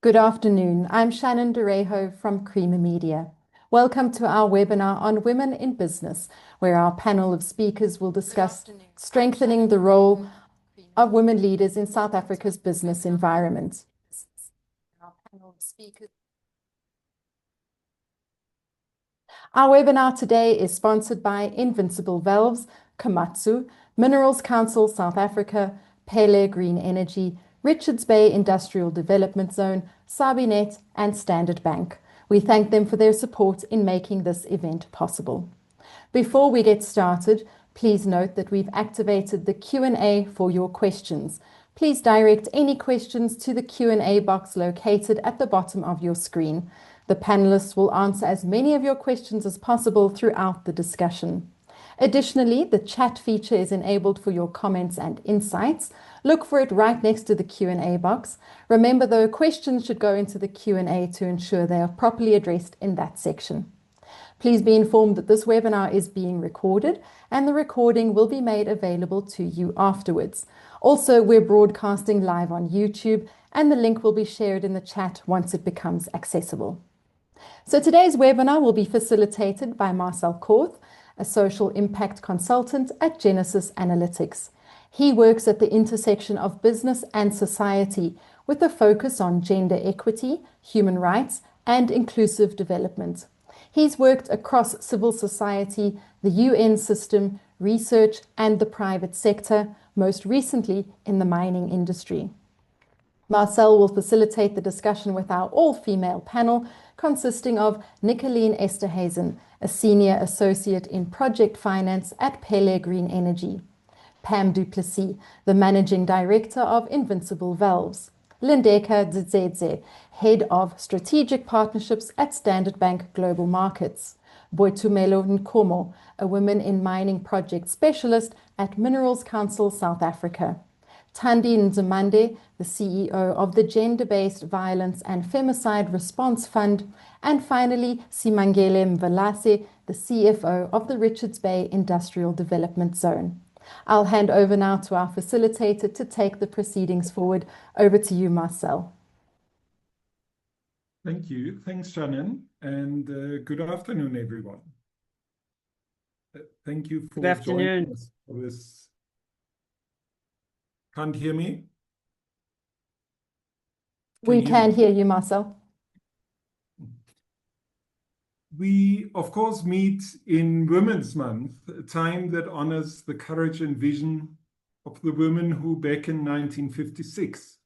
Good afternoon. I'm Shannon Derejo from Creamer Media. Welcome to our webinar on Women in Business, where our panel of speakers will discuss strengthening the role of women leaders in South Africa's business environment. Our webinar today is sponsored by Invincible Valves, Komatsu, Minerals Council South Africa, Pele Green Energy, Richards Bay Industrial Development Zone, Sabinet, and Standard Bank. We thank them for their support in making this event possible. Before we get started, please note that we've activated the Q&A for your questions. Please direct any questions to the Q&A box located at the bottom of your screen. The panelists will answer as many of your questions as possible throughout the discussion. Additionally, the chat feature is enabled for your comments and insights. Look for it right next to the Q&A box. Remember, though, questions should go into the Q&A to ensure they are properly addressed in that section. Please be informed that this webinar is being recorded and the recording will be made available to you afterwards. Also, we're broadcasting live on YouTube and the link will be shared in the chat once it becomes accessible. So today's webinar will be facilitated by Marcel Korth, a social impact consultant at Genesis Analytics. He works at the intersection of business and society with a focus on gender equity, human rights, and inclusive development. He's worked across civil society, the UN system, research, and the private sector, most recently in the mining industry. Marcel will facilitate the discussion with our all-female panel consisting of Nicolene Esterhuizen, a Senior Associate in Project Finance at Pele Green Energy, Pam du Plessis, the Managing Director of Invincible Valves, Lindeka Dzedze, Head of Strategic Partnerships at Standard Bank Global Markets, Boitumelo Nkomo, a Women in Mining Project Specialist at Minerals Council South Africa, Tandi Nzimande, the CEO of the Gender-Based Violence and Femicide Response Fund, and finally Simangele Mvelase, the CFO of the Richards Bay Industrial Development Zone. I'll hand over now to our facilitator to take the proceedings forward. Over to you, Marcel. Thank you. Thanks, Shannon, and good afternoon, everyone. Thank you for joining us for this. Can't hear me? We can hear you, Marcel. We, of course, meet in Women's Month, a time that honors the courage and vision of the women who, back in 1956,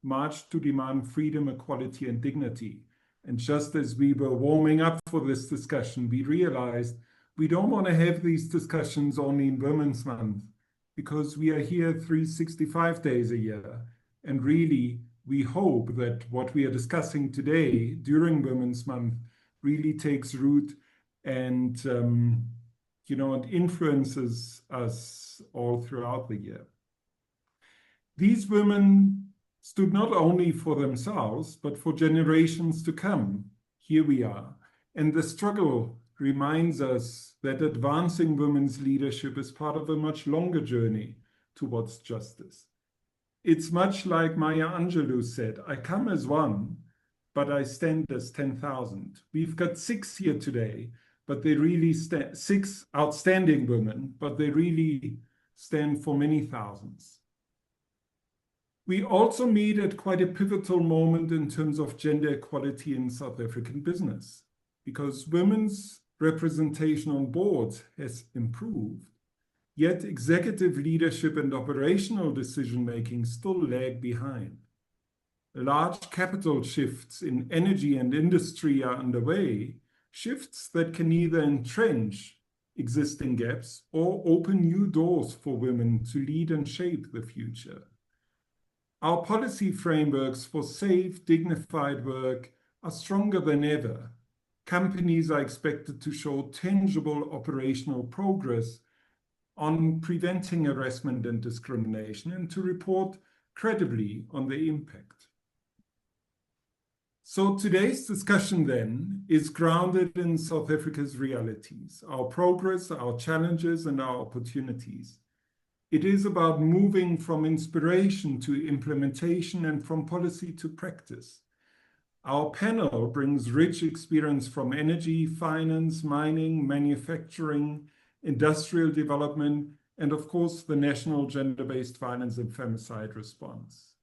marched to demand freedom, equality, and dignity. And just as we were warming up for this discussion, we realized we don't want to have these discussions only in Women's Month, because we are here 365 days a year. And really, we hope that what we are discussing today during Women's Month really takes root and, it influences us all throughout the year. These women stood not only for themselves, but for generations to come. Here we are. And the struggle reminds us that advancing women's leadership is part of a much longer journey towards justice. It's much like Maya Angelou said, I come as one, but I stand as 10,000. We've got 6 here today, but they really stand, 6 outstanding women, but they really stand for many thousands. We also meet at quite a pivotal moment in terms of gender equality in South African business, because women's representation on boards has improved, yet executive leadership and operational decision-making still lag behind. Large capital shifts in energy and industry are underway, shifts that can either entrench existing gaps or open new doors for women to lead and shape the future. Our policy frameworks for safe, dignified work are stronger than ever. Companies are expected to show tangible operational progress on preventing harassment and discrimination and to report credibly on the impact. So today's discussion then is grounded in South Africa's realities, our progress, our challenges, and our opportunities. It is about moving from inspiration to implementation and from policy to practice. Our panel brings rich experience from energy, finance, mining, manufacturing, industrial development, and of course, the National Gender-Based Violence and Femicide response.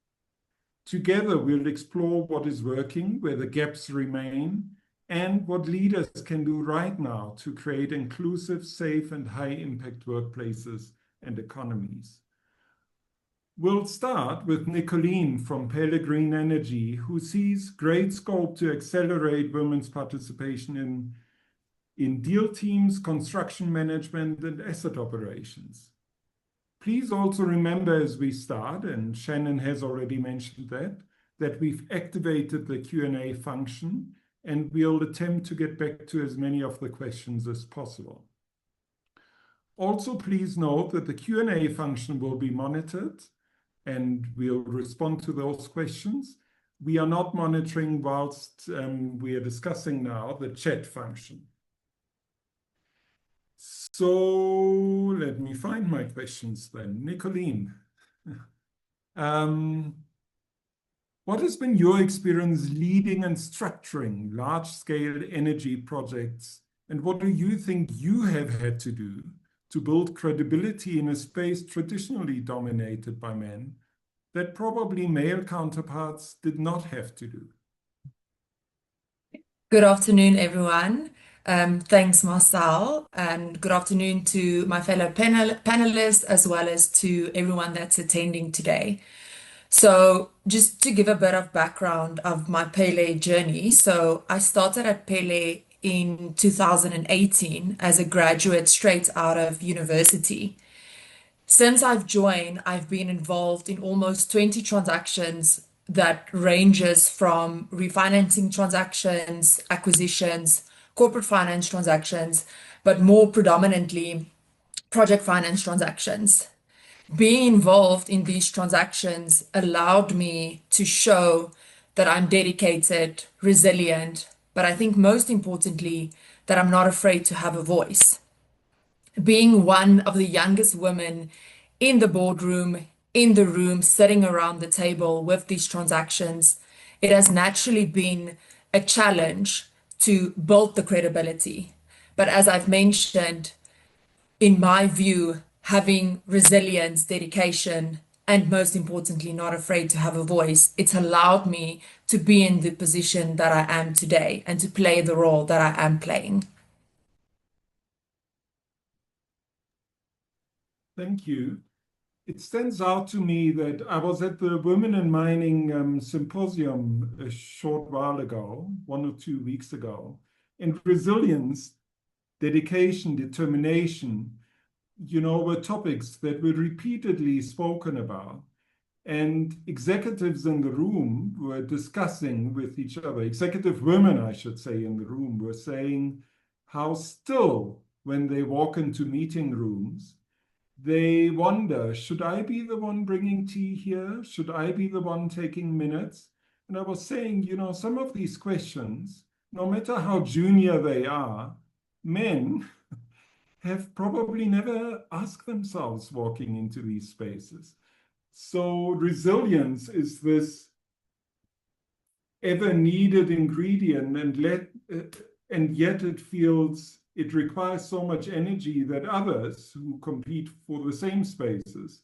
Together, we'll explore what is working, where the gaps remain, and what leaders can do right now to create inclusive, safe, and high-impact workplaces and economies. We'll start with Nicolene from Pele Green Energy, who sees great scope to accelerate women's participation in deal teams, construction management, and asset operations. Please also remember as we start, and Shannon has already mentioned that we've activated the Q&A function, and we'll attempt to get back to as many of the questions as possible. Also, please note that the Q&A function will be monitored, and we'll respond to those questions. We are not monitoring whilst we are discussing now the chat function. So let me find my questions then. Nicolene, what has been your experience leading and structuring large-scale energy projects, and what do you think you have had to do to build credibility in a space traditionally dominated by men that probably male counterparts did not have to do? Good afternoon, everyone. Thanks, Marcel, and good afternoon to my fellow panelists as well as to everyone that's attending today. So just to give a bit of background of my Pele journey. So I started at Pele in 2018 as a graduate straight out of university. Since I've joined, I've been involved in almost 20 transactions that ranges from refinancing transactions, acquisitions, corporate finance transactions, but more predominantly project finance transactions. Being involved in these transactions allowed me to show that I'm dedicated, resilient, but I think most importantly, that I'm not afraid to have a voice. Being one of the youngest women in the boardroom, in the room, sitting around the table with these transactions, it has naturally been a challenge to build the credibility. But as I've mentioned, in my view, having resilience, dedication, and most importantly, not afraid to have a voice, it's allowed me to be in the position that I am today and to play the role that I am playing. Thank you. It stands out to me that I was at the Women in Mining Symposium a short while ago, 1 or 2 weeks ago, and resilience, dedication, determination, were topics that were repeatedly spoken about. And executives in the room were discussing with each other, executive women, I should say, in the room were saying how still, when they walk into meeting rooms, they wonder, should I be the one bringing tea here? Should I be the one taking minutes? And I was saying, some of these questions, no matter how junior they are, men have probably never asked themselves walking into these spaces. So resilience is this ever needed ingredient, and yet it requires so much energy that others who compete for the same spaces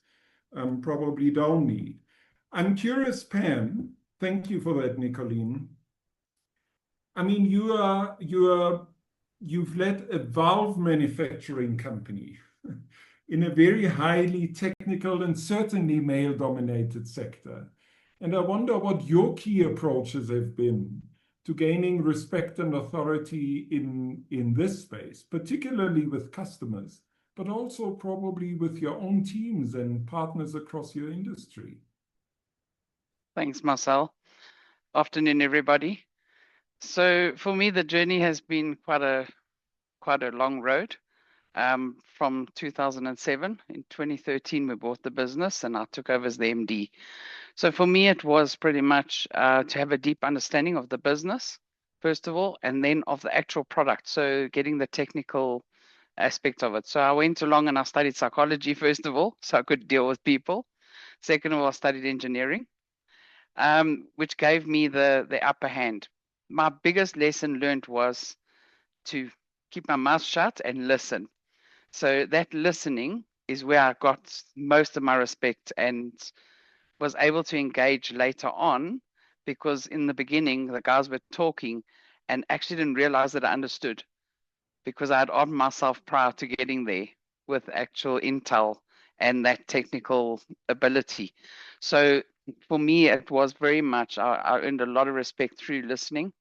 probably don't need. I'm curious, Pam, thank you for that, Nicolene. I mean, you've led a valve manufacturing company in a very highly technical and certainly male-dominated sector. And I wonder what your key approaches have been to gaining respect and authority in this space, particularly with customers, but also probably with your own teams and partners across your industry. Thanks, Marcel. Afternoon, everybody. So for me, the journey has been quite a long road. From 2007, in 2013, we bought the business and I took over as the MD. So for me, it was pretty much to have a deep understanding of the business, first of all, and then of the actual product. So getting the technical aspect of it. So I went along and I studied psychology, first of all, so I could deal with people. Second of all, I studied engineering. which gave me the upper hand. My biggest lesson learned was to keep my mouth shut and listen. So that listening is where I got most of my respect and was able to engage later on, because in the beginning, the guys were talking and actually didn't realize that I understood, because I had armed myself prior to getting there with actual intel and that technical ability. So for me, it was very much, I earned a lot of respect through listening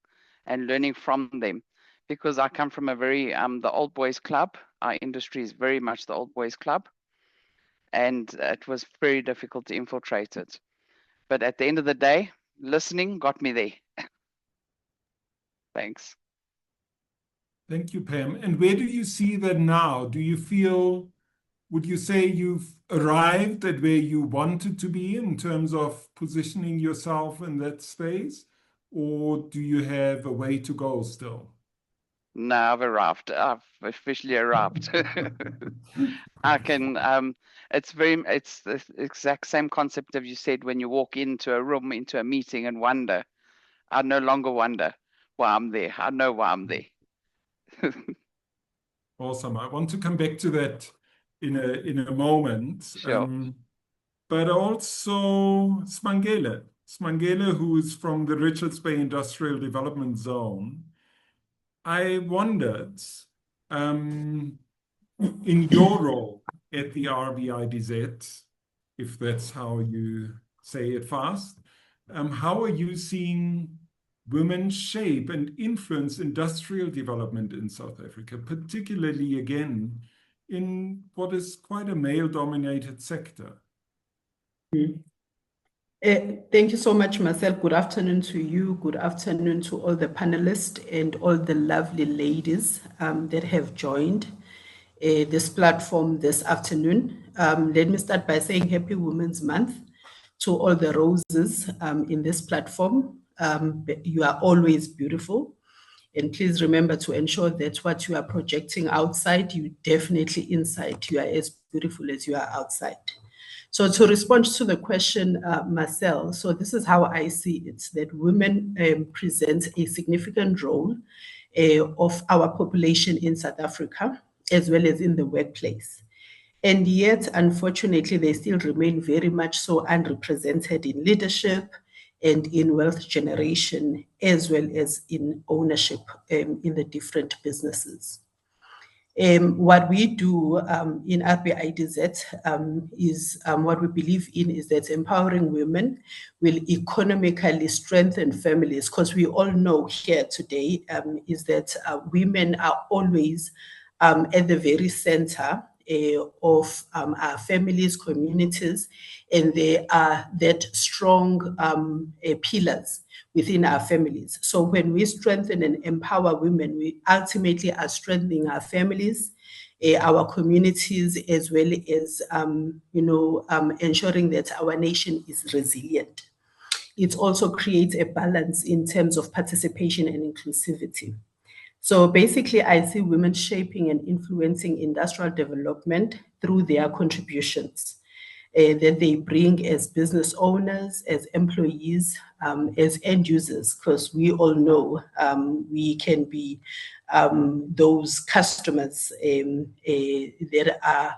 and learning from them, because I come from a very, the old boys club. Our industry is very much the old boys club. And it was very difficult to infiltrate it. But at the end of the day, listening got me there. Thanks. Thank you, Pam. And where do you see that now? Do you feel, would you say you've arrived at where you wanted to be in terms of positioning yourself in that space? Or do you have a way to go still? No, I've arrived. I've officially arrived. I can, it's the exact same concept of you said when you walk into a room, into a meeting and wonder. I no longer wonder why I'm there. I know why I'm there. Awesome. I want to come back to that in a moment. Sure. But also Simangele, who is from the Richards Bay Industrial Development Zone. I wondered, in your role at the RBIDZ, if that's how you say it fast, how are you seeing women shape and influence industrial development in South Africa, particularly again in what is quite a male-dominated sector? Thank you so much, Marcel. Good afternoon to you. Good afternoon to all the panelists and all the lovely ladies that have joined this platform this afternoon. Let me start by saying Happy Women's Month to all the roses in this platform. You are always beautiful. And please remember to ensure that what you are projecting outside, you definitely inside. You are as beautiful as you are outside. So to respond to the question, Marcel, so this is how I see it, that women present a significant role of our population in South Africa, as well as in the workplace. And yet, unfortunately, they still remain very much so unrepresented in leadership and in wealth generation, as well as in ownership in the different businesses. What we do in RBIDZ is what we believe in is that empowering women will economically strengthen families, because we all know here today is that women are always at the very center of our families, communities, and they are that strong pillars within our families. So when we strengthen and empower women, we ultimately are strengthening our families, our communities, as well as ensuring that our nation is resilient. It also creates a balance in terms of participation and inclusivity. So basically, I see women shaping and influencing industrial development through their contributions that they bring as business owners, as employees, as end users, because we all know we can be those customers that are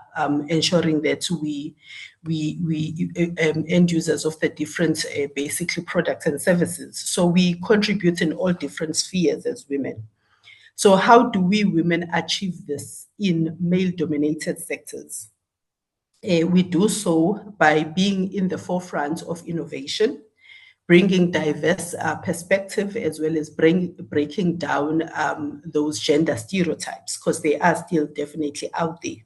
ensuring that we end users of the different basically products and services. So we contribute in all different spheres as women. So how do we women achieve this in male-dominated sectors? We do so by being in the forefront of innovation, bringing diverse perspective, as well as breaking down those gender stereotypes, because they are still definitely out there.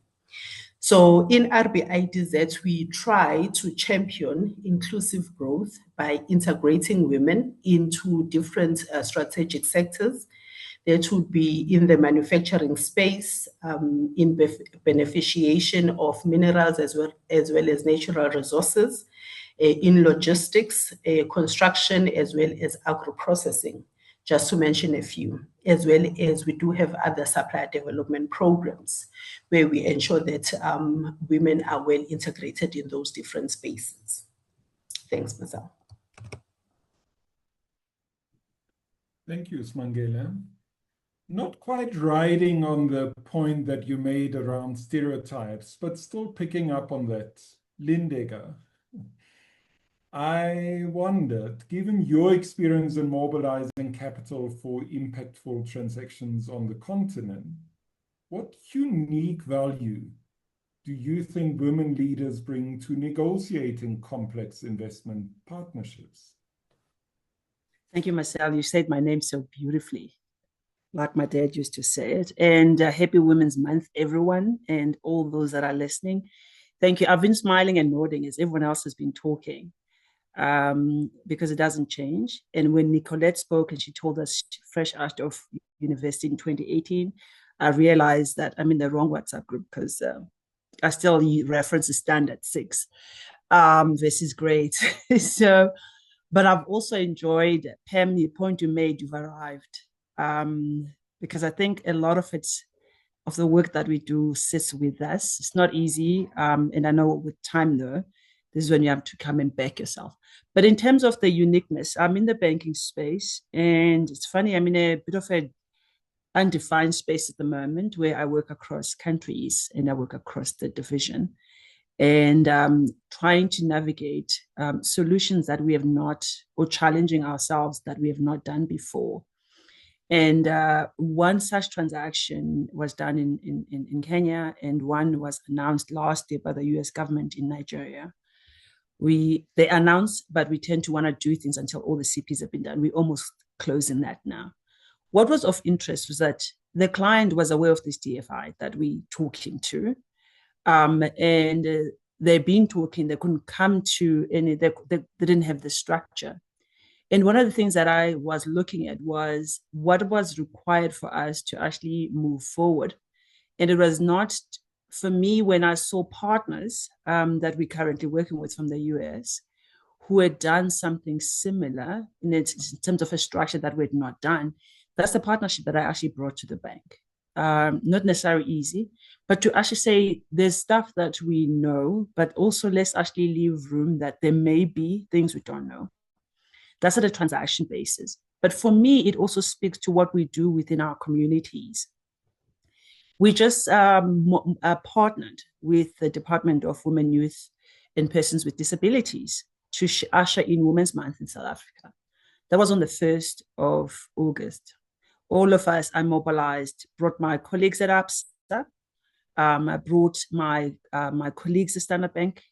So in RBIDZ, we try to champion inclusive growth by integrating women into different strategic sectors. That would be in the manufacturing space, in beneficiation of minerals as well as natural resources, in logistics, construction, as well as agro-processing, just to mention a few, as well as we do have other supplier development programs where we ensure that women are well integrated in those different spaces. Thanks, Marcel. Thank you, Simangele. Not quite riding on the point that you made around stereotypes, but still picking up on that. Lindeka, I wondered, given your experience in mobilizing capital for impactful transactions on the continent, what unique value do you think women leaders bring to negotiating complex investment partnerships? Thank you, Marcel. You said my name so beautifully, like my dad used to say it. And happy Women's Month, everyone, and all those that are listening. Thank you. I've been smiling and nodding as everyone else has been talking, because it doesn't change. And when Nicolette spoke and she told us fresh out of university in 2018, I realized that I'm in the wrong WhatsApp group because I still reference the standard 6. This is great. So, but I've also enjoyed, Pam, the point you made, you've arrived. Because I think a lot of the work that we do sits with us. It's not easy. And I know with time though, this is when you have to come and back yourself. But in terms of the uniqueness, I'm in the banking space, and it's funny, I'm in a bit of an undefined space at the moment where I work across countries and I work across the division, and trying to navigate solutions that we have not, or challenging ourselves that we have not done before. And one such transaction was done in Kenya, and one was announced last year by the US government in Nigeria. They announced, but we tend to want to do things until all the CPs have been done. We're almost closing that now. What was of interest was that the client was aware of this DFI that we talking to, and they've been talking. They couldn't come to any. They didn't have the structure. And one of the things that I was looking at was what was required for us to actually move forward. And it was not, for me, when I saw partners that we're currently working with from the US who had done something similar in terms of a structure that we had not done, that's the partnership that I actually brought to the bank. Not necessarily easy, but to actually say there's stuff that we know, but also let's actually leave room that there may be things we don't know. That's at a transaction basis. But for me, it also speaks to what we do within our communities. We just partnered with the Department of Women, Youth, and Persons with Disabilities to usher in Women's Month in South Africa. That was on the 1st of August. All of us, I mobilized, brought my colleagues at ABSA, I brought my colleagues at Standard Bank,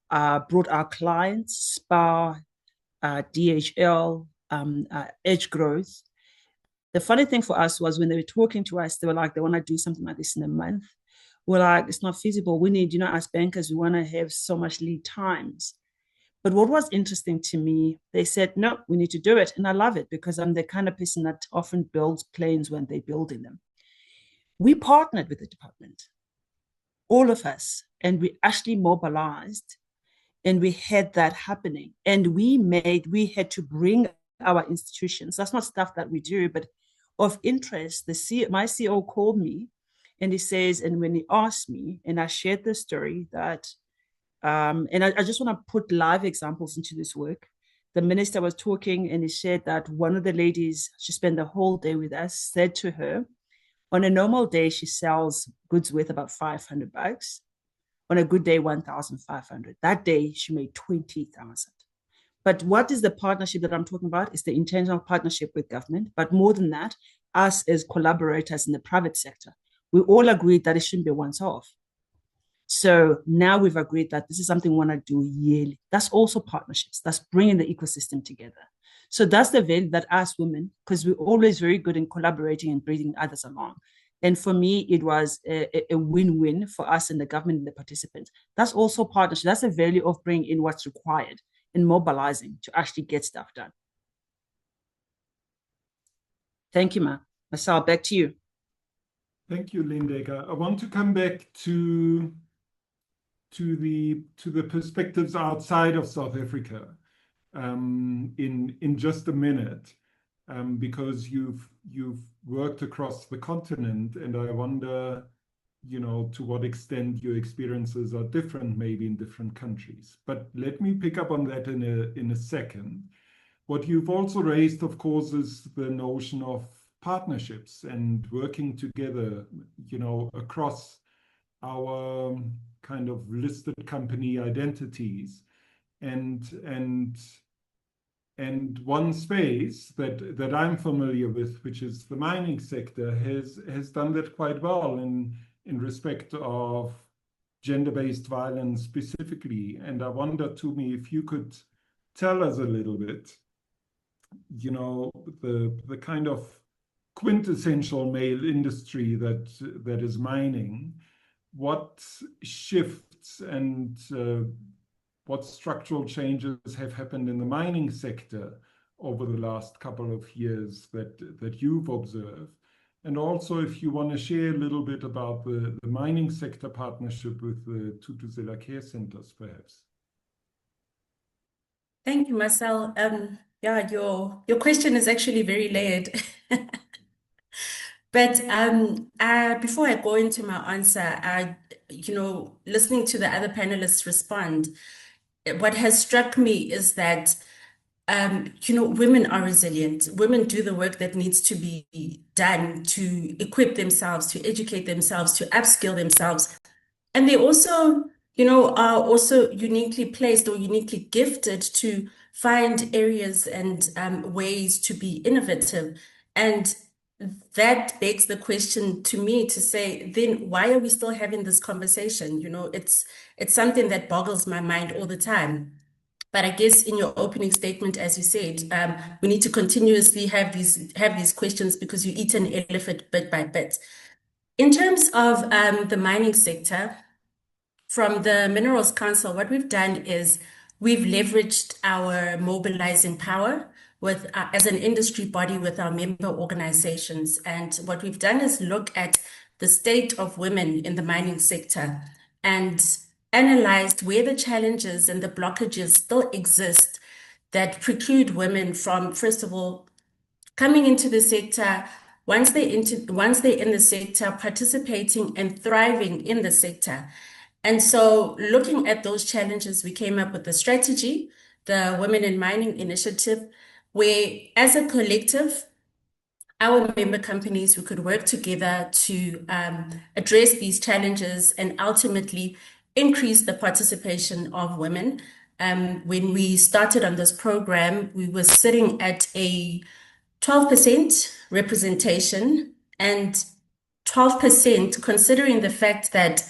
brought our clients, SPAR, DHL, Edge Growth. The funny thing for us was when they were talking to us, they were like, they want to do something like this in a month. We're like, it's not feasible. We need, as bankers, we want to have so much lead times. But what was interesting to me, they said, no, we need to do it. And I love it because I'm the kind of person that often builds planes when they're building them. We partnered with the department, all of us, and we actually mobilized, and we had that happening. And we had to bring our institutions. That's not stuff that we do, but of interest. My CEO called me and he says, and when he asked me, and I shared the story that, and I just want to put live examples into this work. The minister was talking and he shared that one of the ladies, she spent the whole day with us, said to her, on a normal day, she sells goods worth about $500. On a good day, 1,500. That day, she made 20,000. But what is the partnership that I'm talking about? It's the intentional partnership with government. But more than that, us as collaborators in the private sector, we all agreed that it shouldn't be once off. So now we've agreed that this is something we want to do yearly. That's also partnerships. That's bringing the ecosystem together. So that's the value that us women, because we're always very good in collaborating and bringing others along. And for me, it was a win-win for us and the government and the participants. That's also partnership. That's the value of bringing in what's required and mobilizing to actually get stuff done. Thank you, Marcel, back to you. Thank you, Lindeka. I want to come back to the perspectives outside of South Africa in just a minute, because you've worked across the continent, and I wonder, to what extent your experiences are different, maybe in different countries. But let me pick up on that in a second. What you've also raised, of course, is the notion of partnerships and working together, across our kind of listed company identities. And one space that I'm familiar with, which is the mining sector, has done that quite well in respect of gender-based violence specifically. And I wonder, Tumi, if you could tell us a little bit, the kind of quintessential male industry that is mining, what shifts and what structural changes have happened in the mining sector over the last couple of years that you've observed? And also, if you want to share a little bit about the mining sector partnership with the Thuthuzela care centers, perhaps. Thank you, Marcel. Yeah, your question is actually very layered. But before I go into my answer, listening to the other panelists respond, what has struck me is that women are resilient. Women do the work that needs to be done to equip themselves, to educate themselves, to upskill themselves. And they also, are also uniquely placed or uniquely gifted to find areas and ways to be innovative. And that begs the question to me to say, then why are we still having this conversation? It's something that boggles my mind all the time. But I guess in your opening statement, as you said, we need to continuously have these questions because you eat an elephant bit by bit. In terms of the mining sector, from the Minerals Council, what we've done is we've leveraged our mobilizing power with as an industry body with our member organizations. And what we've done is look at the state of women in the mining sector and analyzed where the challenges and the blockages still exist that preclude women from, first of all, coming into the sector, once they're in the sector, participating and thriving in the sector. And so looking at those challenges, we came up with a strategy, the Women in Mining Initiative, where as a collective, our member companies, we could work together to address these challenges and ultimately increase the participation of women. When we started on this program, we were sitting at a 12% representation, and 12% considering the fact that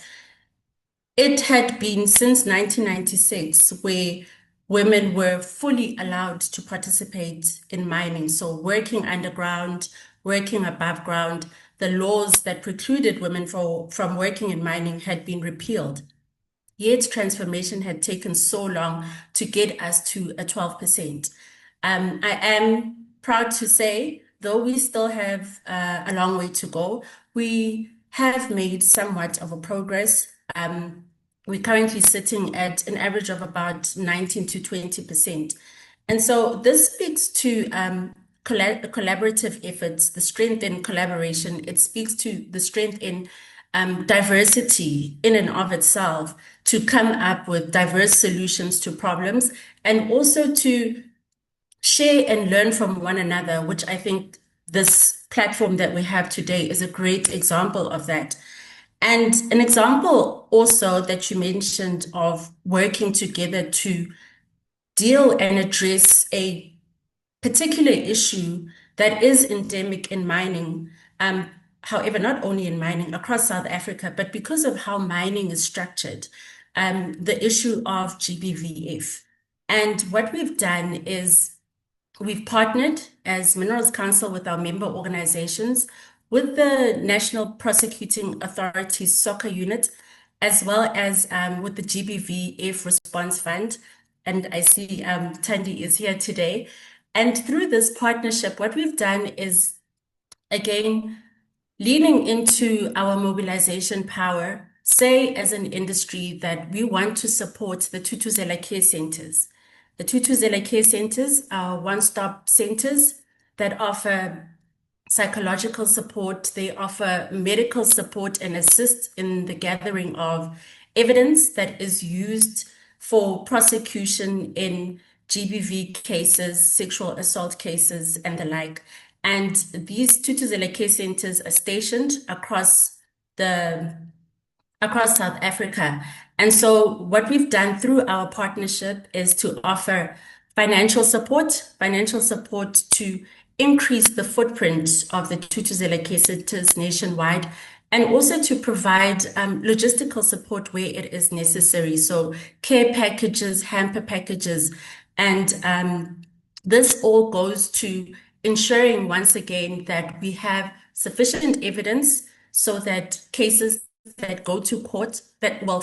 it had been since 1996 where women were fully allowed to participate in mining. So working underground, working above ground, the laws that precluded women from working in mining had been repealed. Yet transformation had taken so long to get us to a 12%. I am proud to say, though we still have a long way to go, we have made somewhat of a progress. We're currently sitting at an average of about 19 to 20%. And so this speaks to collaborative efforts, the strength in collaboration. It speaks to the strength in diversity in and of itself to come up with diverse solutions to problems and also to share and learn from one another, which I think this platform that we have today is a great example of that. And an example also that you mentioned of working together to deal and address a particular issue that is endemic in mining. However, not only in mining, across South Africa, but because of how mining is structured, the issue of GBVF. And what we've done is we've partnered as Minerals Council with our member organizations, with the National Prosecuting Authority's soccer unit, as well as with the GBVF Response Fund. And I see Tandi is here today. And through this partnership, what we've done is, again, leaning into our mobilization power, say as an industry that we want to support the Thuthuzela care centers. The Thuthuzela care centers are one-stop centers that offer psychological support, they offer medical support and assist in the gathering of evidence that is used for prosecution in GBV cases, sexual assault cases, and the like. And these Thuthuzela care centers are stationed across South Africa. And so what we've done through our partnership is to offer financial support to increase the footprint of the Thuthuzela care centers nationwide, and also to provide logistical support where it is necessary. So care packages, hamper packages, and this all goes to ensuring once again that we have sufficient evidence so that cases that go to court,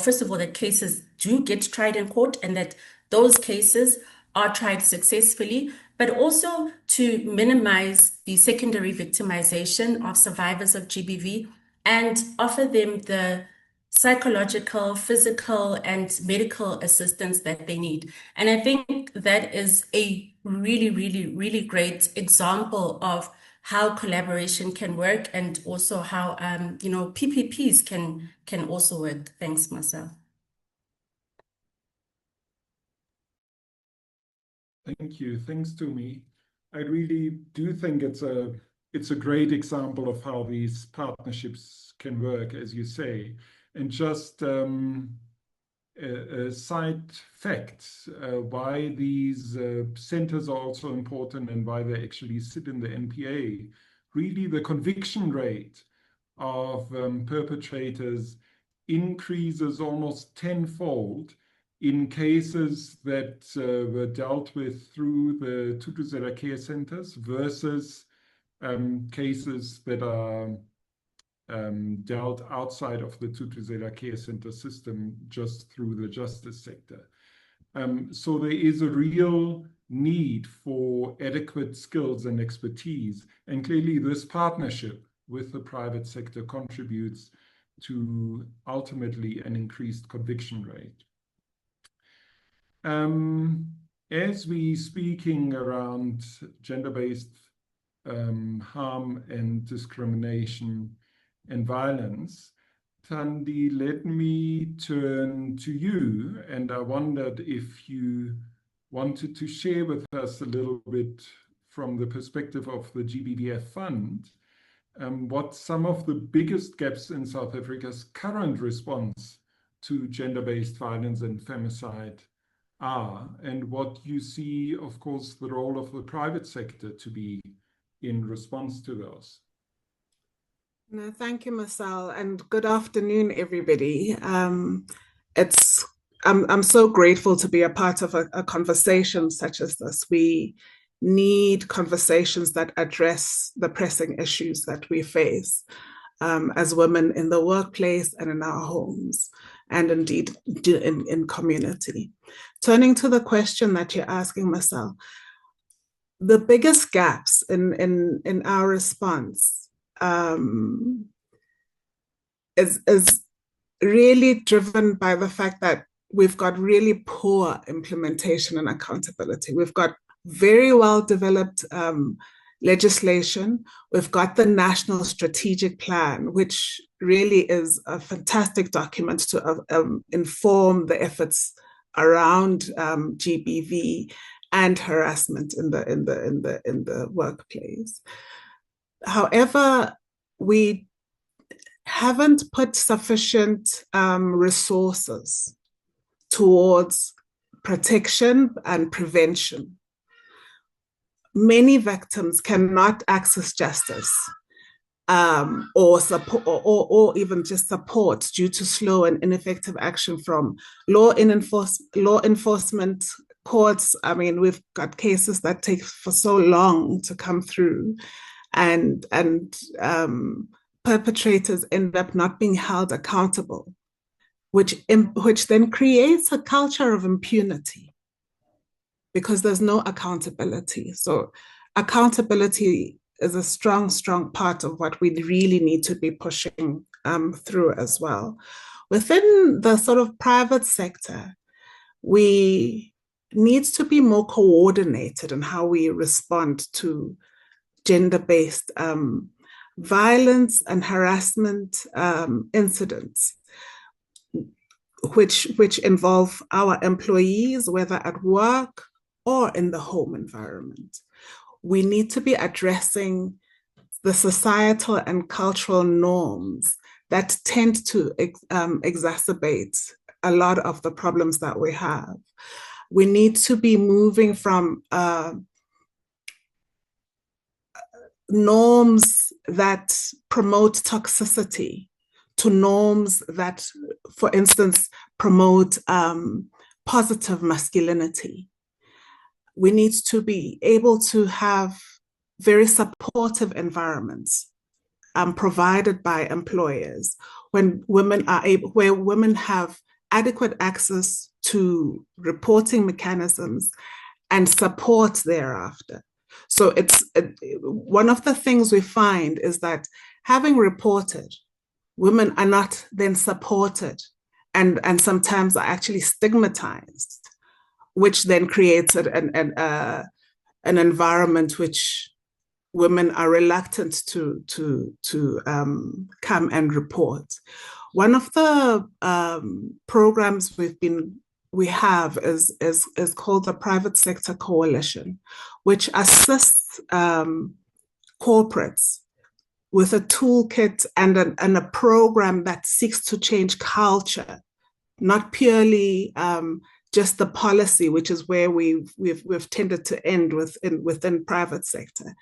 first of all, that cases do get tried in court and that those cases are tried successfully, but also to minimize the secondary victimization of survivors of GBV and offer them the psychological, physical, and medical assistance that they need. And I think that is a really, really, really great example of how collaboration can work, and also how PPPs can also work. Thanks, Marcel. Thank you. Thanks, Tumi. I really do think it's a great example of how these partnerships can work, as you say. And just side facts, why these centers are also important and why they actually sit in the NPA. Really, the conviction rate of perpetrators increases almost tenfold in cases that were dealt with through the Thuthuzela care centers versus cases that are dealt outside of the Thuthuzela care center system just through the justice sector. So there is a real need for adequate skills and expertise. And clearly this partnership with the private sector contributes to ultimately an increased conviction rate. As we speaking around gender-based harm and discrimination and violence, Tandi, let me turn to you, and I wondered if you wanted to share with us a little bit from the perspective of the GBVF Fund, what some of the biggest gaps in South Africa's current response to gender-based violence and femicide are, and what you see, of course, the role of the private sector to be in response to those. No, thank you, Marcel, and good afternoon, everybody. I'm so grateful to be a part of a conversation such as this. We need conversations that address the pressing issues that we face as women in the workplace and in our homes, and indeed in community. Turning to the question that you're asking, Marcel, the biggest gaps in our response is really driven by the fact that we've got really poor implementation and accountability. We've got very well developed legislation. We've got the National Strategic Plan, which really is a fantastic document to inform the efforts around GBV and harassment in the workplace. However, we haven't put sufficient resources towards protection and prevention. Many victims cannot access justice or support, or even just support due to slow and ineffective action from law enforcement courts. I mean, we've got cases that take for so long to come through, and perpetrators end up not being held accountable, which then creates a culture of impunity because there's no accountability. So accountability is a strong, strong part of what we really need to be pushing through as well. Within the sort of private sector, we need to be more coordinated in how we respond to gender-based violence and harassment incidents, which involve our employees, whether at work or in the home environment. We need to be addressing the societal and cultural norms that tend to exacerbate a lot of the problems that we have. We need to be moving from norms that promote toxicity to norms that, for instance, promote positive masculinity. We need to be able to have very supportive environments provided by employers when women are able, where women have adequate access to reporting mechanisms and support thereafter. So it's one of the things we find is that having reported, women are not then supported and sometimes are actually stigmatized, which then creates an environment which women are reluctant to come and report. One of the programs we have is called the Private Sector Coalition, which assists corporates with a toolkit and a program that seeks to change culture, not purely just the policy, which is where we've tended to end within private sector,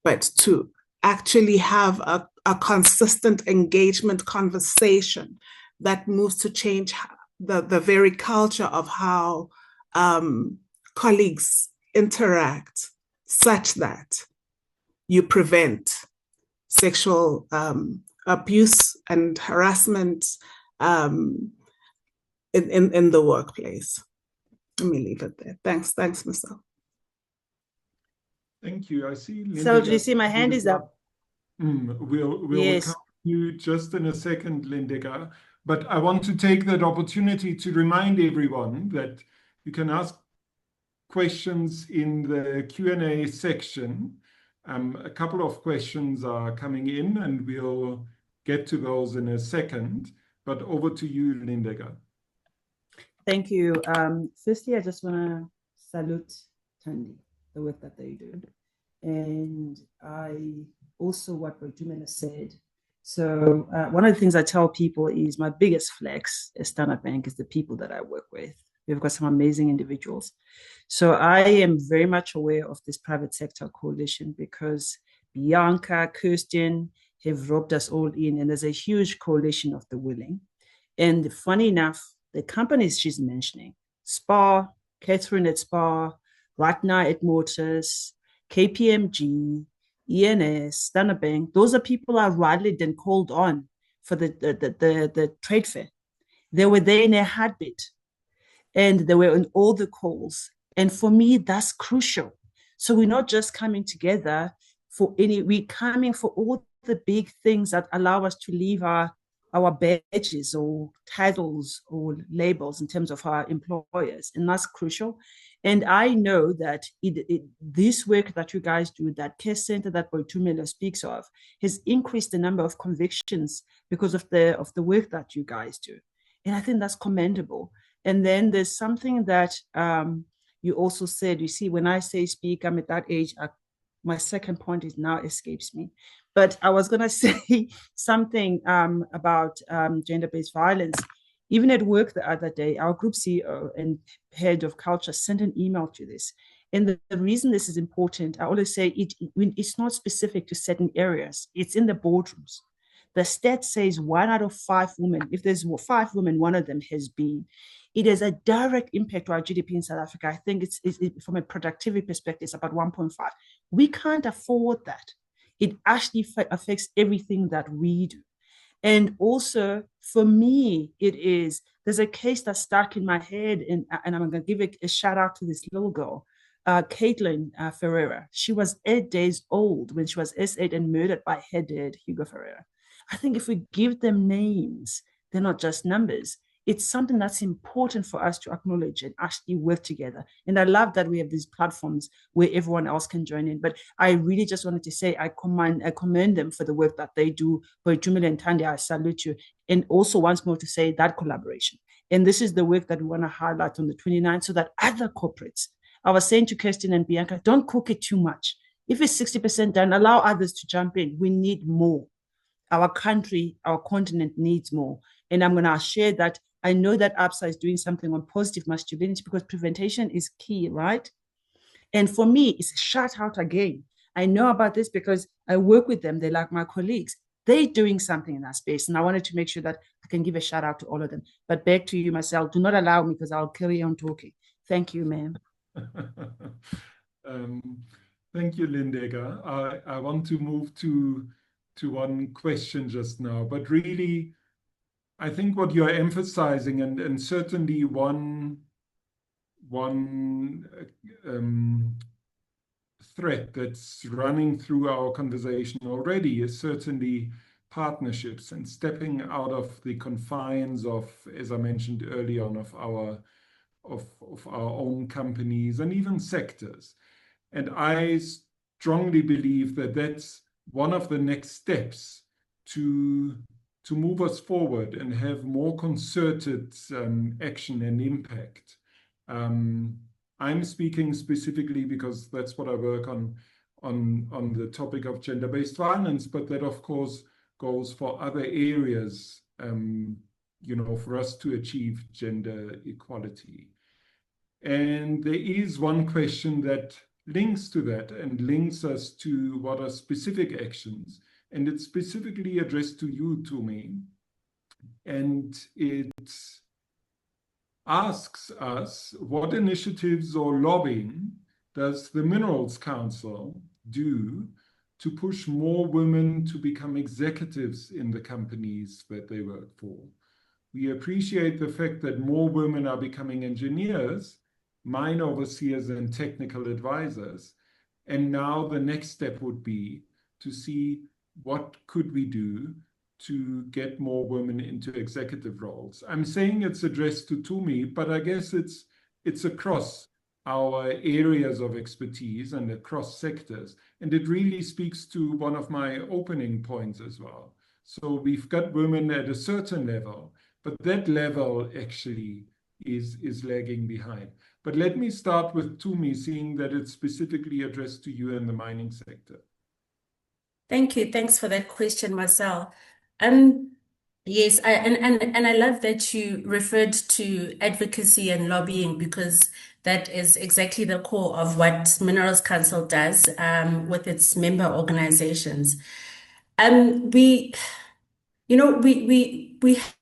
but to actually have a consistent engagement conversation that moves to change the very culture of how colleagues interact, such that you prevent sexual abuse and harassment in the workplace. Let me leave it there. Thanks, Marcel. Thank you. I see. So, do you see my hand is up? We'll Yes. come to you just in a second, Lindeka. But I want to take that opportunity to remind everyone that you can ask questions in the Q&A section. A couple of questions are coming in, and we'll get to those in a second. But over to you, Lindeka. Thank you. Firstly, I just want to salute Tandi, the work that they do. And I also what Boitumelo said. So one of the things I tell people is my biggest flex at Standard Bank is the people that I work with. We've got some amazing individuals. So I am very much aware of this private sector coalition because Bianca, Kirsten have roped us all in, and there's a huge coalition of the willing. And funny enough, the companies she's mentioning, SPAR, Catherine at SPAR, Ratna at Motors, KPMG, ENS, Standard Bank, those are people I rightly then called on for the trade fair. They were there in a heartbeat, and they were on all the calls. And for me, that's crucial. So we're not just coming together we're coming for all the big things that allow us to leave our badges or titles or labels in terms of our employers. And that's crucial. And I know that this work that you guys do, that care center that Boitumelo speaks of, has increased the number of convictions because of the work that you guys do. And I think that's commendable. And then there's something that you also said, you see, when I say speak, I'm at that age, my second point is now escapes me. But I was going to say something about gender-based violence. Even at work the other day, our group CEO and head of culture sent an email to this. And the reason this is important, I always say it's not specific to certain areas. It's in the boardrooms. The stat says 1 out of 5 women, if there's 5 women, one of them has been. It has a direct impact to our GDP in South Africa. I think it's from a productivity perspective, it's about 1.5. We can't afford that. It actually affects everything that we do. And also, for me, there's a case that's stuck in my head, and I'm going to give a shout out to this little girl, Caitlin Ferreira. She was 8 days old when she was S8 and murdered by her dad, Hugo Ferreira. I think if we give them names, they're not just numbers. It's something that's important for us to acknowledge and actually work together. And I love that we have these platforms where everyone else can join in. But I really just wanted to say I commend them for the work that they do. Boitumelo and Tandi, I salute you. And also once more to say that collaboration. And this is the work that we want to highlight on the 29th so that other corporates I was saying to Kirsten and Bianca, don't cook it too much. If it's 60% done, allow others to jump in. We need more. Our country, our continent needs more. And I'm going to share that. I know that ABSA is doing something on positive masculinity because prevention is key, right? And for me, it's a shout out again. I know about this because I work with them. They're like my colleagues. They're doing something in that space. And I wanted to make sure that I can give a shout out to all of them. But back to you, Marcel. Do not allow me because I'll carry on talking. Thank you, ma'am. Thank you, Lindeka. I want to move to one question just now, but really, I think what you're emphasizing, and certainly one thread that's running through our conversation already is certainly partnerships and stepping out of the confines of, as I mentioned early on, of our own companies and even sectors. And I strongly believe that that's one of the next steps to move us forward and have more concerted action and impact. I'm speaking specifically because that's what I work on the topic of gender-based violence, but that of course goes for other areas, for us to achieve gender equality. And there is one question that links to that and links us to what are specific actions. And it's specifically addressed to you, Tumi. And it asks us, what initiatives or lobbying does the Minerals Council do to push more women to become executives in the companies that they work for? We appreciate the fact that more women are becoming engineers, mine overseers, and technical advisors. And now the next step would be to see what could we do to get more women into executive roles. I'm saying it's addressed to Tumi, but I guess it's across our areas of expertise and across sectors. And it really speaks to one of my opening points as well. So we've got women at a certain level, but that level actually is lagging behind. But let me start with Tumi, seeing that it's specifically addressed to you in the mining sector. Thank you. Thanks for that question, Marcel. Yes, and I love that you referred to advocacy and lobbying because that is exactly the core of what Minerals Council does with its member organizations. We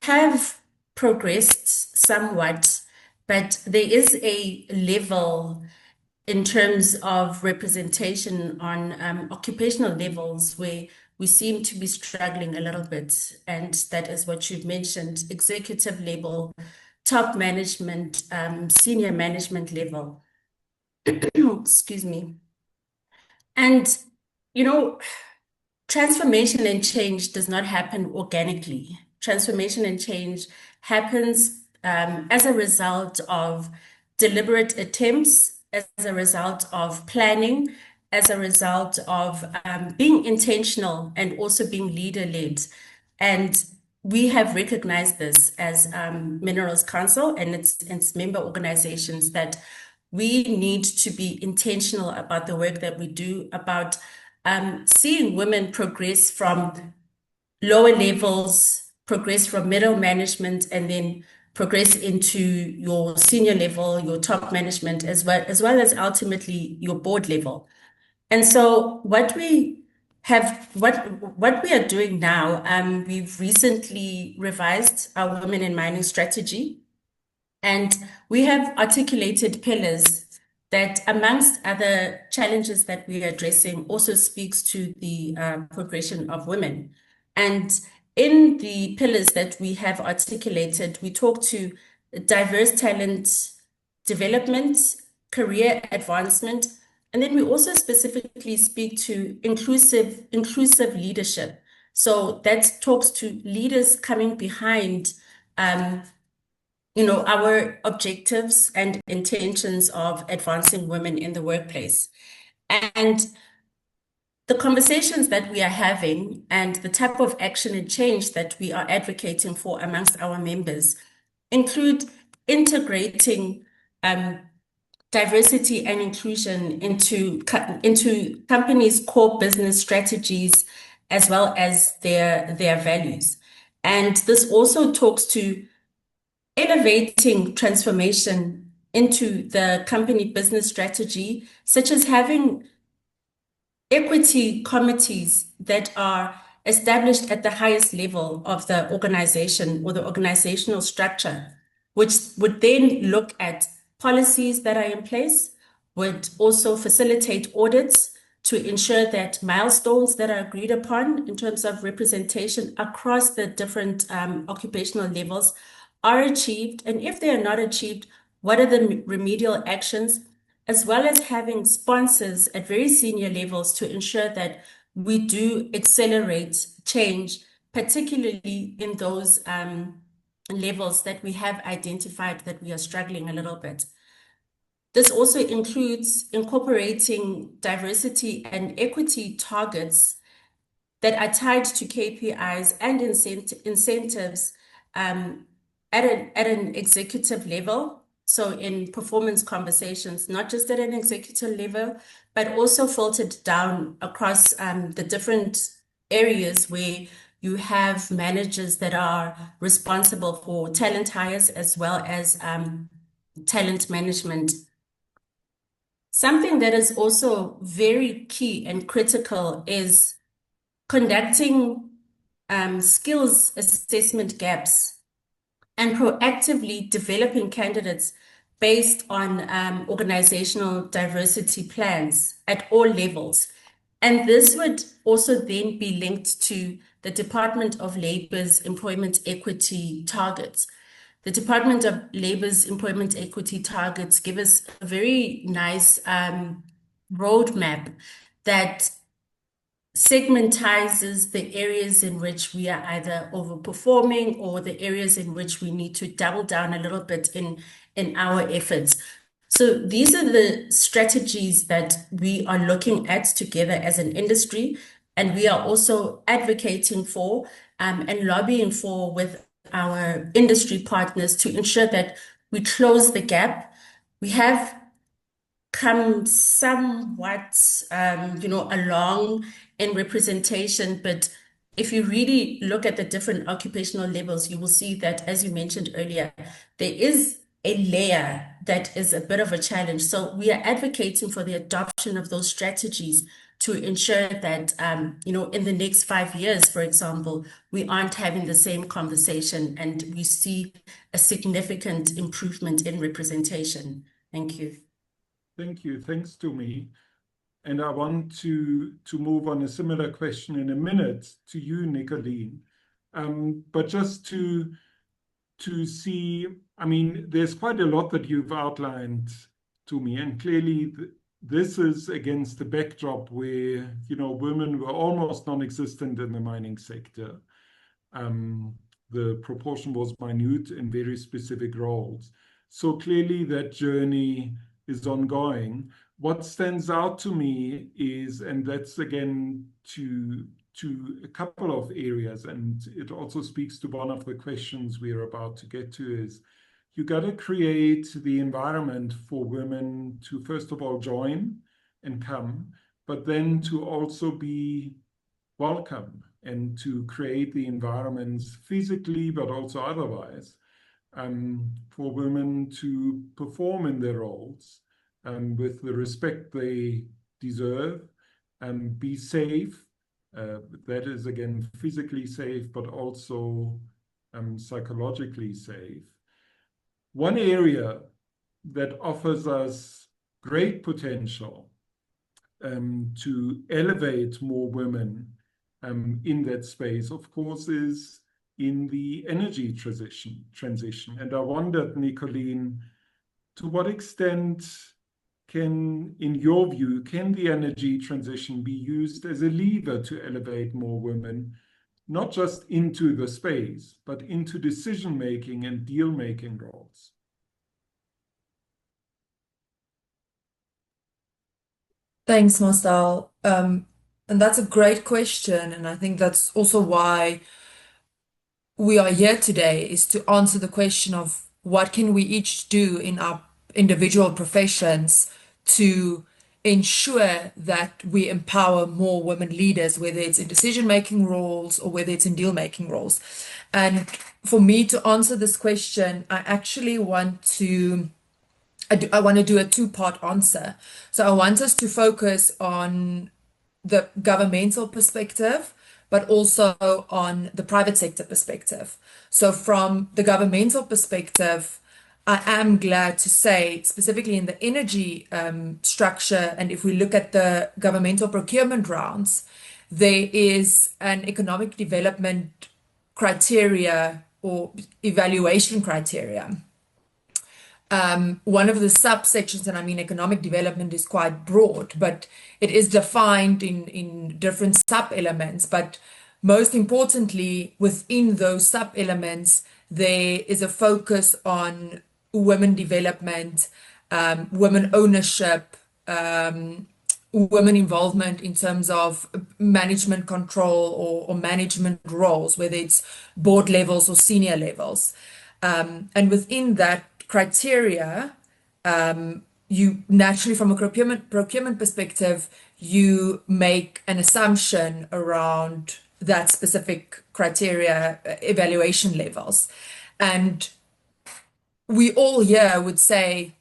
have progressed somewhat, but there is a level in terms of representation on occupational levels where we seem to be struggling a little bit. And that is what you've mentioned, executive level, top management, senior management level. Excuse me. And, transformation and change does not happen organically. Transformation and change happens as a result of deliberate attempts, as a result of planning, as a result of being intentional and also being leader-led. And we have recognized this as Minerals Council and its member organizations that we need to be intentional about the work that we do, about seeing women progress from lower levels, progress from middle management, and then progress into your senior level, your top management, as well as ultimately your board level. And so what we are doing now, we've recently revised our Women in Mining strategy, and we have articulated pillars that, amongst other challenges that we are addressing, also speaks to the progression of women. And in the pillars that we have articulated, we talk to diverse talent development, career advancement, and then we also specifically speak to inclusive leadership. So that talks to leaders coming behind our objectives and intentions of advancing women in the workplace. And the conversations that we are having and the type of action and change that we are advocating for amongst our members include integrating diversity and inclusion into companies' core business strategies as well as their values. And this also talks to elevating transformation into the company business strategy, such as having equity committees that are established at the highest level of the organization or the organizational structure, which would then look at policies that are in place, would also facilitate audits to ensure that milestones that are agreed upon in terms of representation across the different occupational levels are achieved. And if they are not achieved, what are the remedial actions, as well as having sponsors at very senior levels to ensure that we do accelerate change, particularly in those levels that we have identified that we are struggling a little bit. This also includes incorporating diversity and equity targets that are tied to KPIs and incentives at an executive level. So in performance conversations, not just at an executive level, but also filtered down across the different areas where you have managers that are responsible for talent hires as well as talent management. Something that is also very key and critical is conducting skills assessment gaps and proactively developing candidates based on organizational diversity plans at all levels. And this would also then be linked to the Department of Labor's employment equity targets. The Department of Labor's employment equity targets give us a very nice roadmap that segmentizes the areas in which we are either overperforming or the areas in which we need to double down a little bit in our efforts. So these are the strategies that we are looking at together as an industry, and we are also advocating for and lobbying for with our industry partners to ensure that we close the gap. We have come somewhat, along in representation, but if you really look at the different occupational levels, you will see that, as you mentioned earlier, there is a layer that is a bit of a challenge. So we are advocating for the adoption of those strategies to ensure that, in the next 5 years, for example, we aren't having the same conversation and we see a significant improvement in representation. Thank you. Thank you. Thanks, Tumi. And I want to move on a similar question in a minute to you, Nicolene. But just to see, I mean, there's quite a lot that you've outlined to me, and clearly this is against the backdrop where, women were almost non-existent in the mining sector. The proportion was minute in very specific roles. So clearly that journey is ongoing. What stands out to me is, and that's again to a couple of areas, and it also speaks to one of the questions we're about to get to, is you got to create the environment for women to, first of all, join and come, but then to also be welcome and to create the environments physically, but also otherwise, for women to perform in their roles with the respect they deserve, and be safe. That is, again, physically safe, but also psychologically safe. One area that offers us great potential to elevate more women in that space, of course, is in the energy transition. And I wondered, Nicolene, to what extent in your view, can the energy transition be used as a lever to elevate more women, not just into the space, but into decision-making and deal-making roles? Thanks, Marcel. And that's a great question. And I think that's also why we are here today, is to answer the question of what can we each do in individual professions to ensure that we empower more women leaders, whether it's in decision-making roles or whether it's in deal-making roles. And for me to answer this question, I want to do a two-part answer. So I want us to focus on the governmental perspective, but also on the private sector perspective. So from the governmental perspective, I am glad to say, specifically in the energy structure, and if we look at the governmental procurement rounds, there is an economic development criteria or evaluation criteria. One of the subsections, and I mean, economic development is quite broad, but it is defined in different sub-elements. But most importantly, within those sub-elements, there is a focus on women development, women ownership, women involvement in terms of management control or management roles, whether it's board levels or senior levels. And within that criteria, you naturally, from a procurement perspective, you make an assumption around that specific criteria evaluation levels. And we all here would say,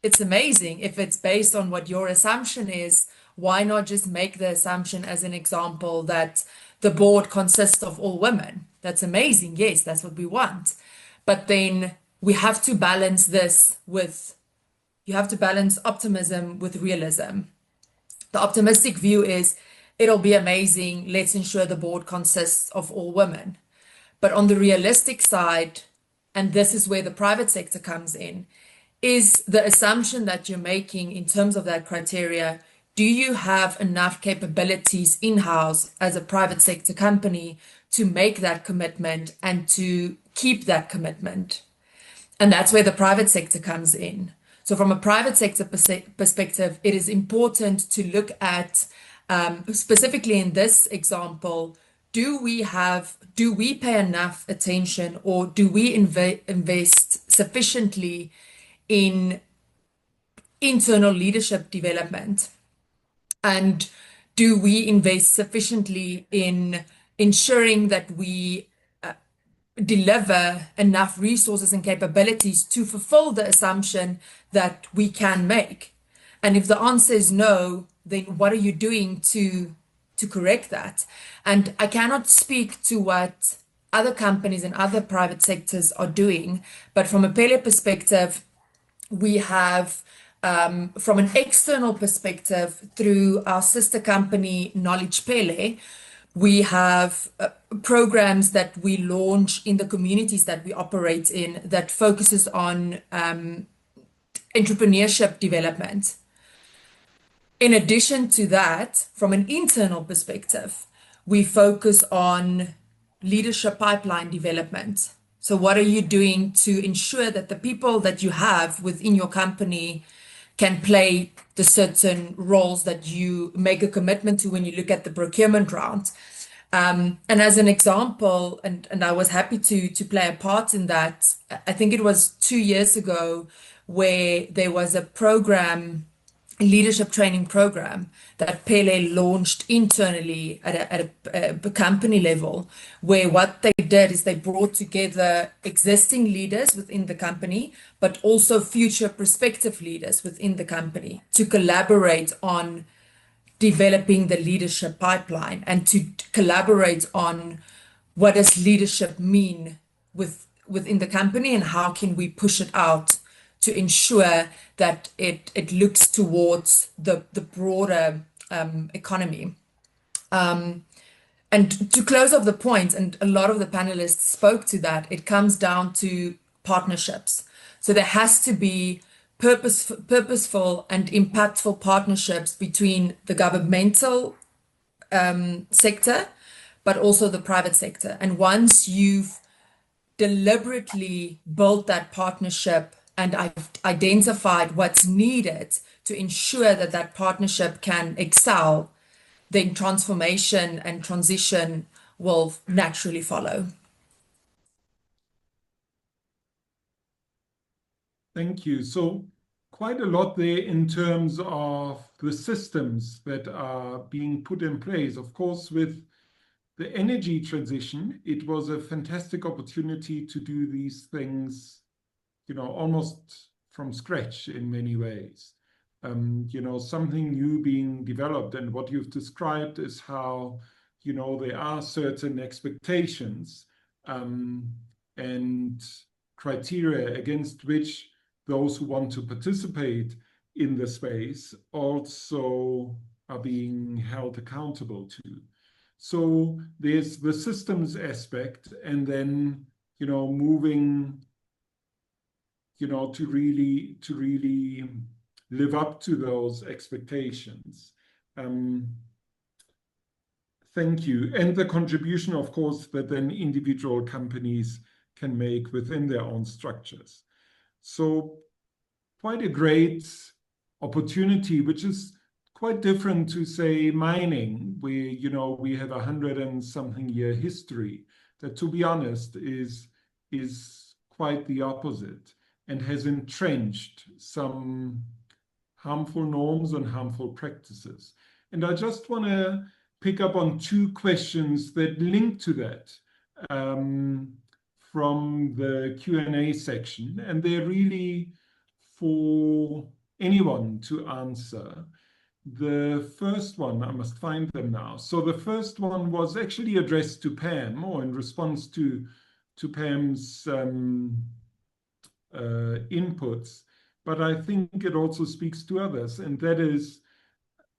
it's amazing if it's based on what your assumption is. Why not just make the assumption, as an example, that the board consists of all women? That's amazing. Yes, that's what we want. But then we have to balance this with, you have to balance optimism with realism. The optimistic view is, it'll be amazing. Let's ensure the board consists of all women. But on the realistic side, and this is where the private sector comes in, is the assumption that you're making in terms of that criteria. Do you have enough capabilities in-house as a private sector company to make that commitment and to keep that commitment? And that's where the private sector comes in. So from a private sector perspective, it is important to look at, specifically in this example, do we pay enough attention, or do we invest sufficiently in internal leadership development? And do we invest sufficiently in ensuring that we deliver enough resources and capabilities to fulfill the assumption that we can make? And if the answer is no, then what are you doing to correct that? And I cannot speak to what other companies and other private sectors are doing, but from a Pele perspective, we have, from an external perspective, through our sister company, Knowledge Pele, we have programs that we launch in the communities that we operate in that focuses on entrepreneurship development. In addition to that, from an internal perspective, we focus on leadership pipeline development. So what are you doing to ensure that the people that you have within your company can play the certain roles that you make a commitment to when you look at the procurement round? And as an example, and I was happy to play a part in that, I think it was 2 years ago, where there was a program, leadership training program that Pele launched internally at a company level, where what they did is they brought together existing leaders within the company, but also future prospective leaders within the company to collaborate on developing the leadership pipeline and to collaborate on what does leadership mean within the company and how can we push it out to ensure that it looks towards the broader economy. And to close off the point, and a lot of the panelists spoke to that, it comes down to partnerships. So there has to be purposeful and impactful partnerships between the governmental sector, but also the private sector. And once you've deliberately built that partnership and I've identified what's needed to ensure that that partnership can excel, then transformation and transition will naturally follow. Thank you. So quite a lot there in terms of the systems that are being put in place. Of course, with the energy transition, it was a fantastic opportunity to do these things, almost from scratch in many ways. Something new being developed, and what you've described is how, there are certain expectations and criteria against which those who want to participate in the space also are being held accountable to. So there's the systems aspect, and then, moving, to really live up to those expectations. Thank you. And the contribution, of course, that then individual companies can make within their own structures. So quite a great opportunity, which is quite different to, say, mining, where, we have 100-and-something year history that, to be honest, is quite the opposite and has entrenched some harmful norms and harmful practices. And I just want to pick up on two questions that link to that from the Q&A section, and they're really for anyone to answer. The first one, I must find them now. So the first one was actually addressed to Pam, or in response to Pam's inputs, but I think it also speaks to others, and that is,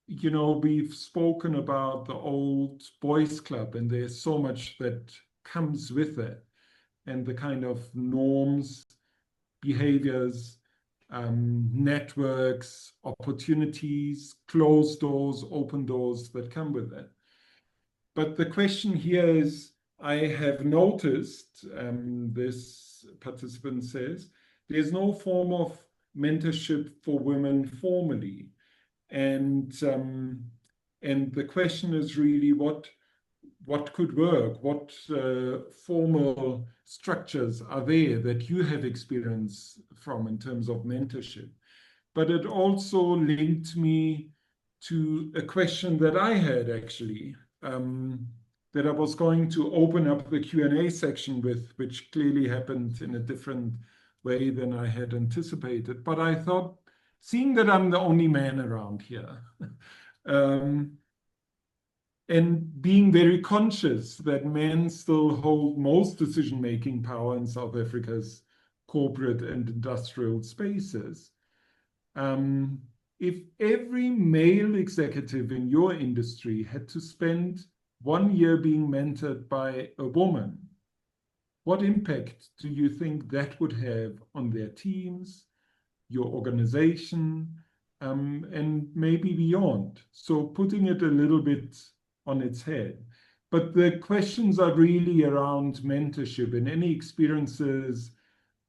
we've spoken about the old boys club, and there's so much that comes with it, and the kind of norms, behaviors, networks, opportunities, closed doors, open doors that come with it. But the question here is, I have noticed, this participant says, there's no form of mentorship for women formally. And the question is really what could work? What formal structures are there that you have experience from in terms of mentorship? But it also linked me to a question that I had actually, that I was going to open up the Q&A section with, which clearly happened in a different way than I had anticipated. But I thought, seeing that I'm the only man around here, and being very conscious that men still hold most decision-making power in South Africa's corporate and industrial spaces, if every male executive in your industry had to spend 1 year being mentored by a woman, what impact do you think that would have on their teams, your organization, and maybe beyond? So putting it a little bit on its head. But the questions are really around mentorship and any experiences,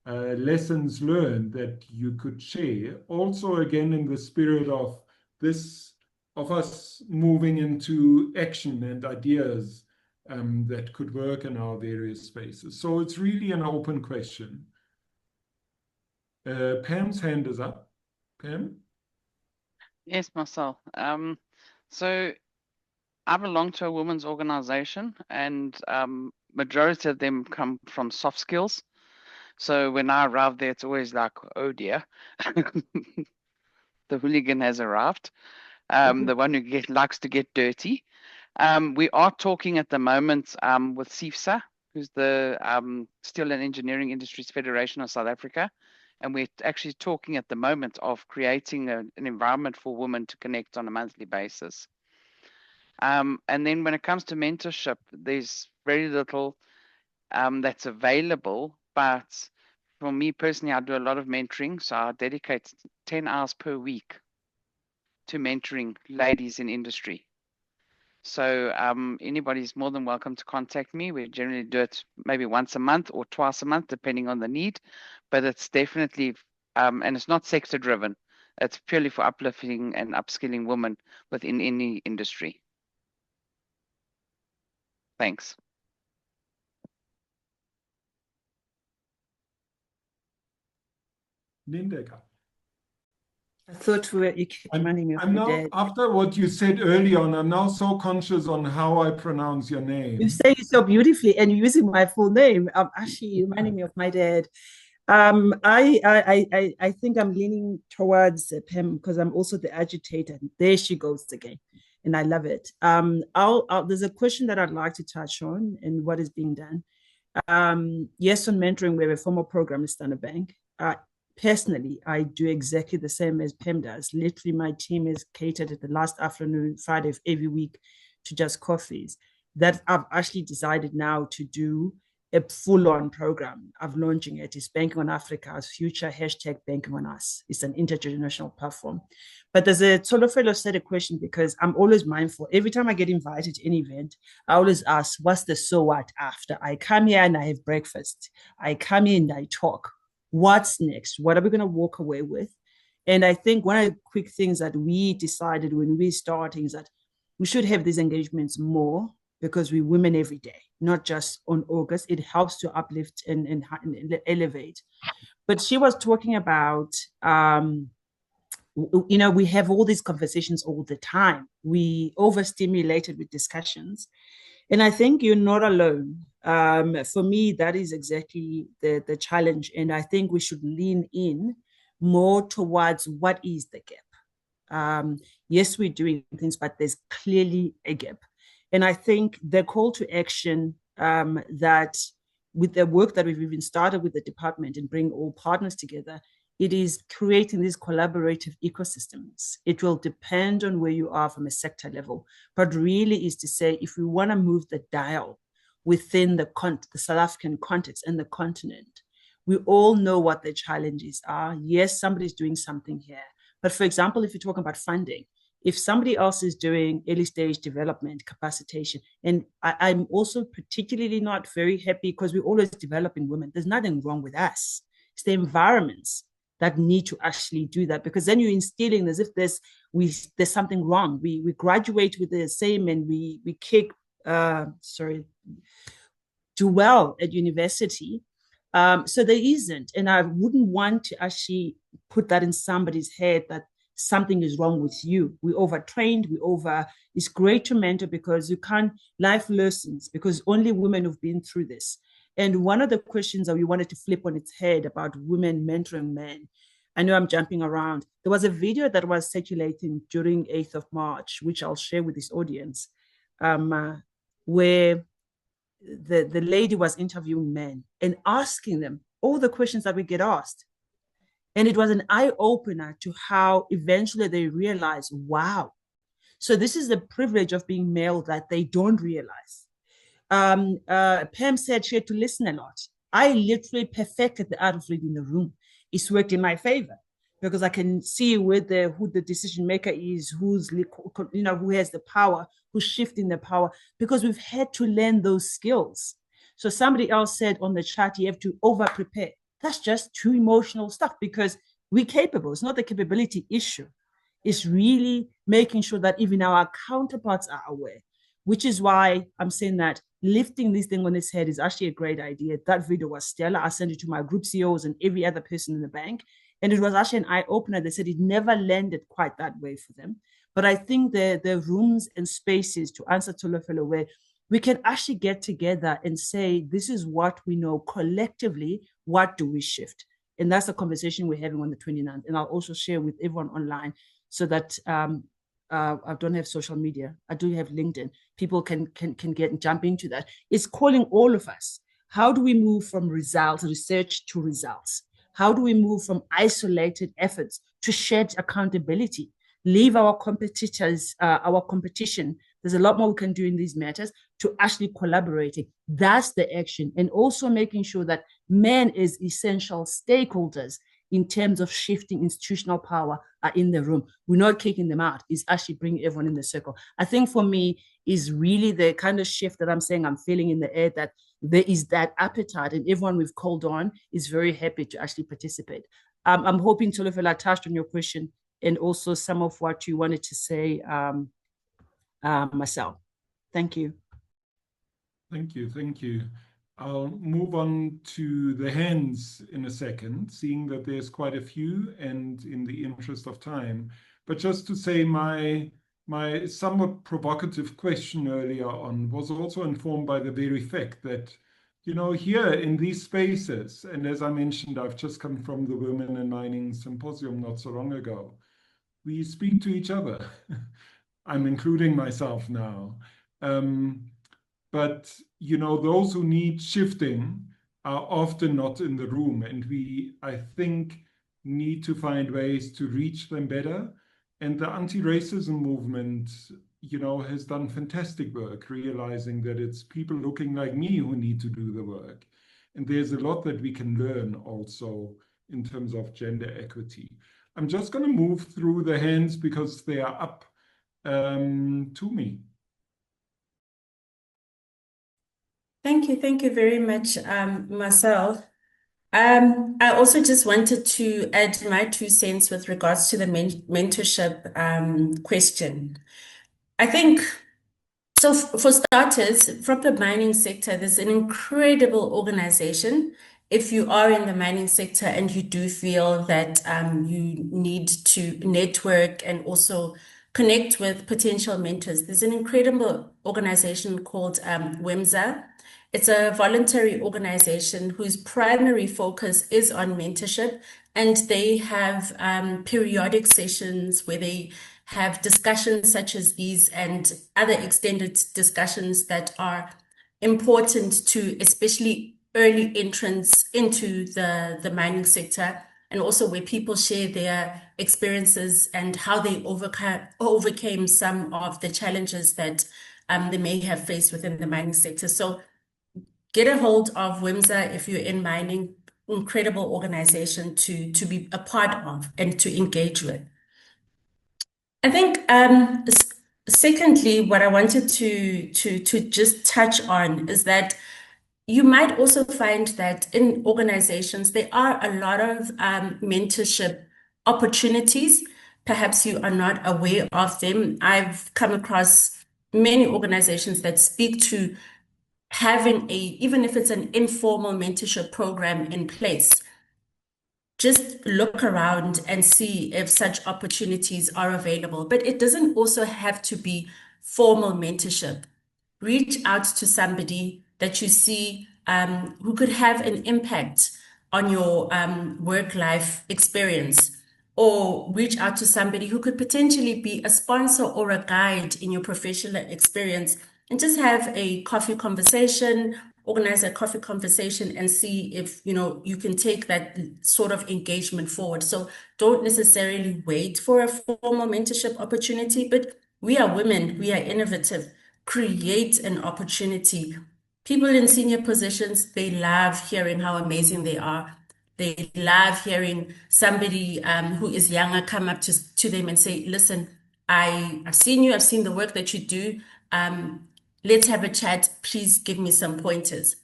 lessons learned that you could share. Also, again, in the spirit of this, of us moving into action and ideas that could work in our various spaces. So it's really an open question. Pam's hand is up. Pam? Yes, Marcel. So I belong to a women's organization, and majority of them come from soft skills. So when I arrive there, it's always like, oh dear, the hooligan has arrived, the one who likes to get dirty. We are talking at the moment with CIFSA, who's the Steel and Engineering Industries Federation of South Africa. And we're actually talking at the moment of creating an environment for women to connect on a monthly basis. And then when it comes to mentorship, there's very little that's available. But for me personally, I do a lot of mentoring. So I dedicate 10 hours per week to mentoring ladies in industry. So anybody's more than welcome to contact me. We generally do it maybe once a month or twice a month, depending on the need. But it's definitely, and it's not sector driven. It's purely for uplifting and upskilling women within any industry. Thanks. Lindeka. I thought you kept reminding me of I'm my now, dad. after what you said early on, I'm now so conscious on how I pronounce your name. You say it so beautifully, and you're using my full name. Actually reminding me of my dad. I think I'm leaning towards Pam because I'm also the agitator. There she goes again, and I love it. There's a question that I'd like to touch on and what is being done. Yes, on mentoring, we have a formal program in Standard Bank. Personally, I do exactly the same as Pam does. Literally, my team is catered at the last afternoon, Friday of every week to just coffees. That I've actually decided now to do a full-on program. I'm launching it. It's Banking on Africa's Future, hashtag Banking on Us. It's an intergenerational platform. But there's a solo fellow said a question because I'm always mindful. Every time I get invited to an event, I always ask, what's the so what after? I come here and I have breakfast. I come in and I talk. What's next? What are we going to walk away with? And I think one of the quick things that we decided when we started is that we should have these engagements more because we're women every day, not just on August. It helps to uplift and elevate. But she was talking about, we have all these conversations all the time. We overstimulated with discussions. And I think you're not alone. For me, that is exactly the challenge. And I think we should lean in more towards what is the gap. Yes, we're doing things, but there's clearly a gap. And I think the call to action that with the work that we've even started with the department and bring all partners together, it is creating these collaborative ecosystems. It will depend on where you are from a sector level, but really is to say, if we want to move the dial within the South African context and the continent, we all know what the challenges are. Yes, somebody's doing something here. But for example, if you're talking about funding, if somebody else is doing early stage development, capacitation, and I'm also particularly not very happy because we're always developing women. There's nothing wrong with us. It's the environments that need to actually do that, because then you're instilling as if there's something wrong. We graduate with the same and we do well at university. So there isn't, and I wouldn't want to actually put that in somebody's head that something is wrong with you. We overtrained, it's great to mentor because you can't, life lessons, because only women have been through this. And one of the questions that we wanted to flip on its head about women mentoring men, I know I'm jumping around. There was a video that was circulating during 8th of March, which I'll share with this audience, where the lady was interviewing men and asking them all the questions that we get asked. And it was an eye-opener to how eventually they realize, wow, so this is the privilege of being male that they don't realize. Pam said she had to listen a lot. I literally perfected the art of reading the room. It's worked in my favor because I can see who the decision maker is, who has the power, who's shifting the power, because we've had to learn those skills. So somebody else said on the chat, you have to over-prepare. That's just too emotional stuff because we're capable. It's not the capability issue. It's really making sure that even our counterparts are aware, which is why I'm saying that lifting this thing on its head is actually a great idea. That video was stellar. I sent it to my group CEOs and every other person in the bank. And it was actually an eye-opener. They said it never landed quite that way for them. But I think the rooms and spaces, to answer Tolofelo, where we can actually get together and say, this is what we know collectively, what do we shift? And that's the conversation we're having on the 29th. And I'll also share with everyone online so that I don't have social media. I do have LinkedIn. People can jump into that. It's calling all of us. How do we move from research to results? How do we move from isolated efforts to shared accountability? Leave our competitors, our competition. There's a lot more we can do in these matters to actually collaborating. That's the action. And also making sure that men as essential stakeholders in terms of shifting institutional power are in the room. We're not kicking them out. It's actually bringing everyone in the circle. I think for me is really the kind of shift that I'm saying I'm feeling in the air, that there is that appetite, and everyone we've called on is very happy to actually participate. I'm hoping Tolofela touched on your question and also some of what you wanted to say, Marcel. Thank you. Thank you. I'll move on to the hands in a second, seeing that there's quite a few and in the interest of time. But just to say my somewhat provocative question earlier on was also informed by the very fact that, here in these spaces, and as I mentioned, I've just come from the Women in Mining Symposium not so long ago, we speak to each other. I'm including myself now. But those who need shifting are often not in the room, and we, I think, need to find ways to reach them better. And the anti-racism movement, has done fantastic work, realizing that it's people looking like me who need to do the work. And there's a lot that we can learn also in terms of gender equity. I'm just going to move through the hands because they are up to me. Thank you very much, Marcel. I also just wanted to add my 2 cents with regards to the mentorship question. I think, so for starters, from the mining sector, there's an incredible organization. If you are in the mining sector and you do feel that you need to network and also connect with potential mentors, there's an incredible organization called WIMSA. It's a voluntary organization whose primary focus is on mentorship, and they have periodic sessions where they have discussions such as these and other extended discussions that are important to especially early entrants into the mining sector, and also where people share their experiences and how they overcame some of the challenges that they may have faced within the mining sector. So get a hold of WIMSA if you're in mining. Incredible organization to be a part of and to engage with. I think secondly, what I wanted to just touch on is that you might also find that in organizations there are a lot of mentorship opportunities. Perhaps you are not aware of them. I've come across many organizations that speak to having even if it's an informal mentorship program in place. Just look around and see if such opportunities are available. But it doesn't also have to be formal mentorship. Reach out to somebody that you see who could have an impact on your work-life experience, or reach out to somebody who could potentially be a sponsor or a guide in your professional experience, and just have a coffee conversation, organize a coffee conversation and see if, you can take that sort of engagement forward. So don't necessarily wait for a formal mentorship opportunity, but we are women, we are innovative. Create an opportunity. People in senior positions, they love hearing how amazing they are. They love hearing somebody who is younger come up to them and say, listen, I've seen you, I've seen the work that you do. Let's have a chat. Please give me some pointers.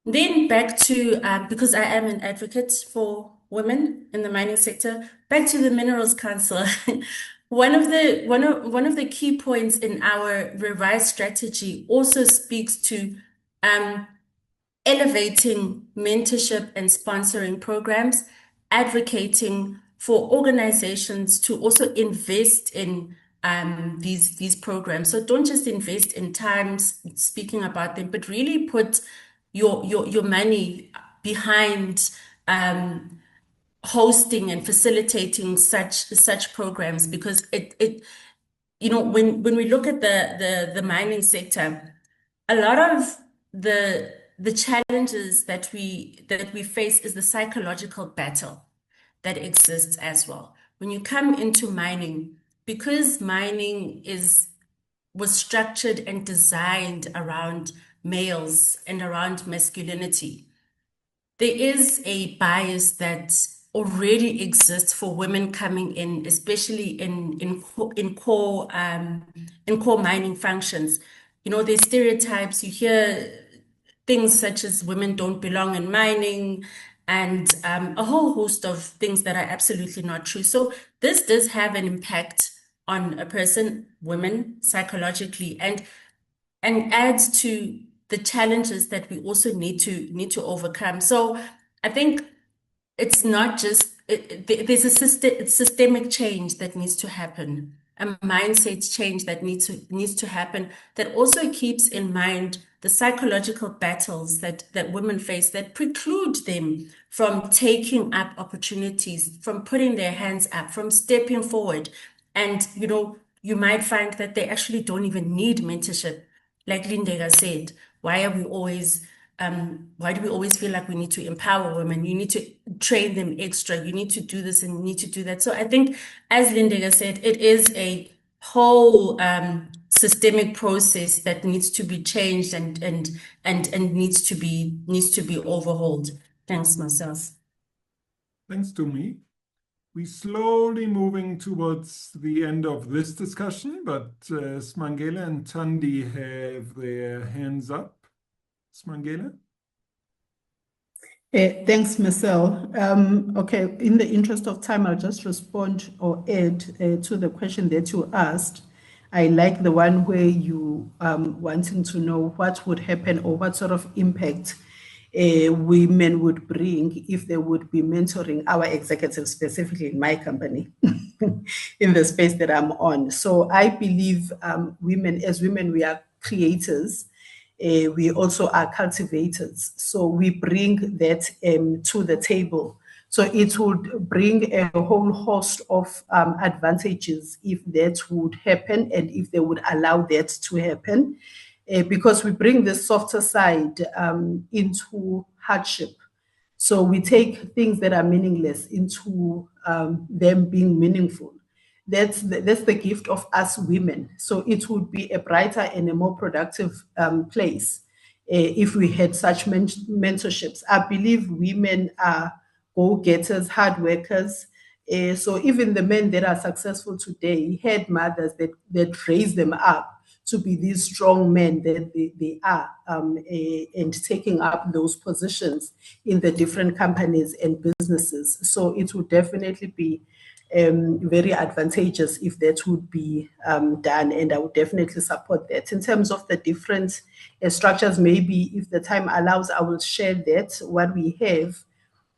Then back to, because I am an advocate for women in the mining sector, back to the Minerals Council. One of the key points in our revised strategy also speaks to elevating mentorship and sponsoring programs, advocating for organizations to also invest in these programs. So don't just invest in time speaking about them, but really put your money behind hosting and facilitating such programs, because when we look at the mining sector, a lot of the challenges that we face is the psychological battle that exists as well. When you come into mining, because mining was structured and designed around males and around masculinity, there is a bias that already exists for women coming in, especially in core mining functions. There's stereotypes. You hear things such as women don't belong in mining, and a whole host of things that are absolutely not true. So this does have an impact on a person, women, psychologically, and adds to the challenges that we also need to overcome. So I think it's not just there's a systemic change that needs to happen, a mindset change that needs to happen, that also keeps in mind the psychological battles that women face that preclude them from taking up opportunities, from putting their hands up, from stepping forward. And you might find that they actually don't even need mentorship. Like Lindeka said, why do we always feel like we need to empower women? You need to train them extra. You need to do this and you need to do that. So I think, as Lindeka said, it is a whole systemic process that needs to be changed and needs to be overhauled. Thanks, Marcel. Thanks to me. We're slowly moving towards the end of this discussion, but Simangele and Tandi have their hands up. Simangele? Thanks, Marcel. Okay, in the interest of time, I'll just respond or add to the question that you asked. I like the one where you wanting to know what would happen or what sort of impact women would bring if they would be mentoring our executives, specifically in my company, in the space that I'm on. So I believe as women, we are creators. We also are cultivators. So we bring that to the table. So it would bring a whole host of advantages if that would happen and if they would allow that to happen. Because we bring the softer side into hardship. So we take things that are meaningless into them being meaningful. That's the gift of us women. So it would be a brighter and a more productive place if we had such mentorships. I believe women are go-getters, hard workers. So even the men that are successful today had mothers that raised them up to be these strong men that they are, and taking up those positions in the different companies and businesses. So it would definitely be very advantageous if that would be done, and I would definitely support that. In terms of the different structures, maybe if the time allows, I will share that, what we have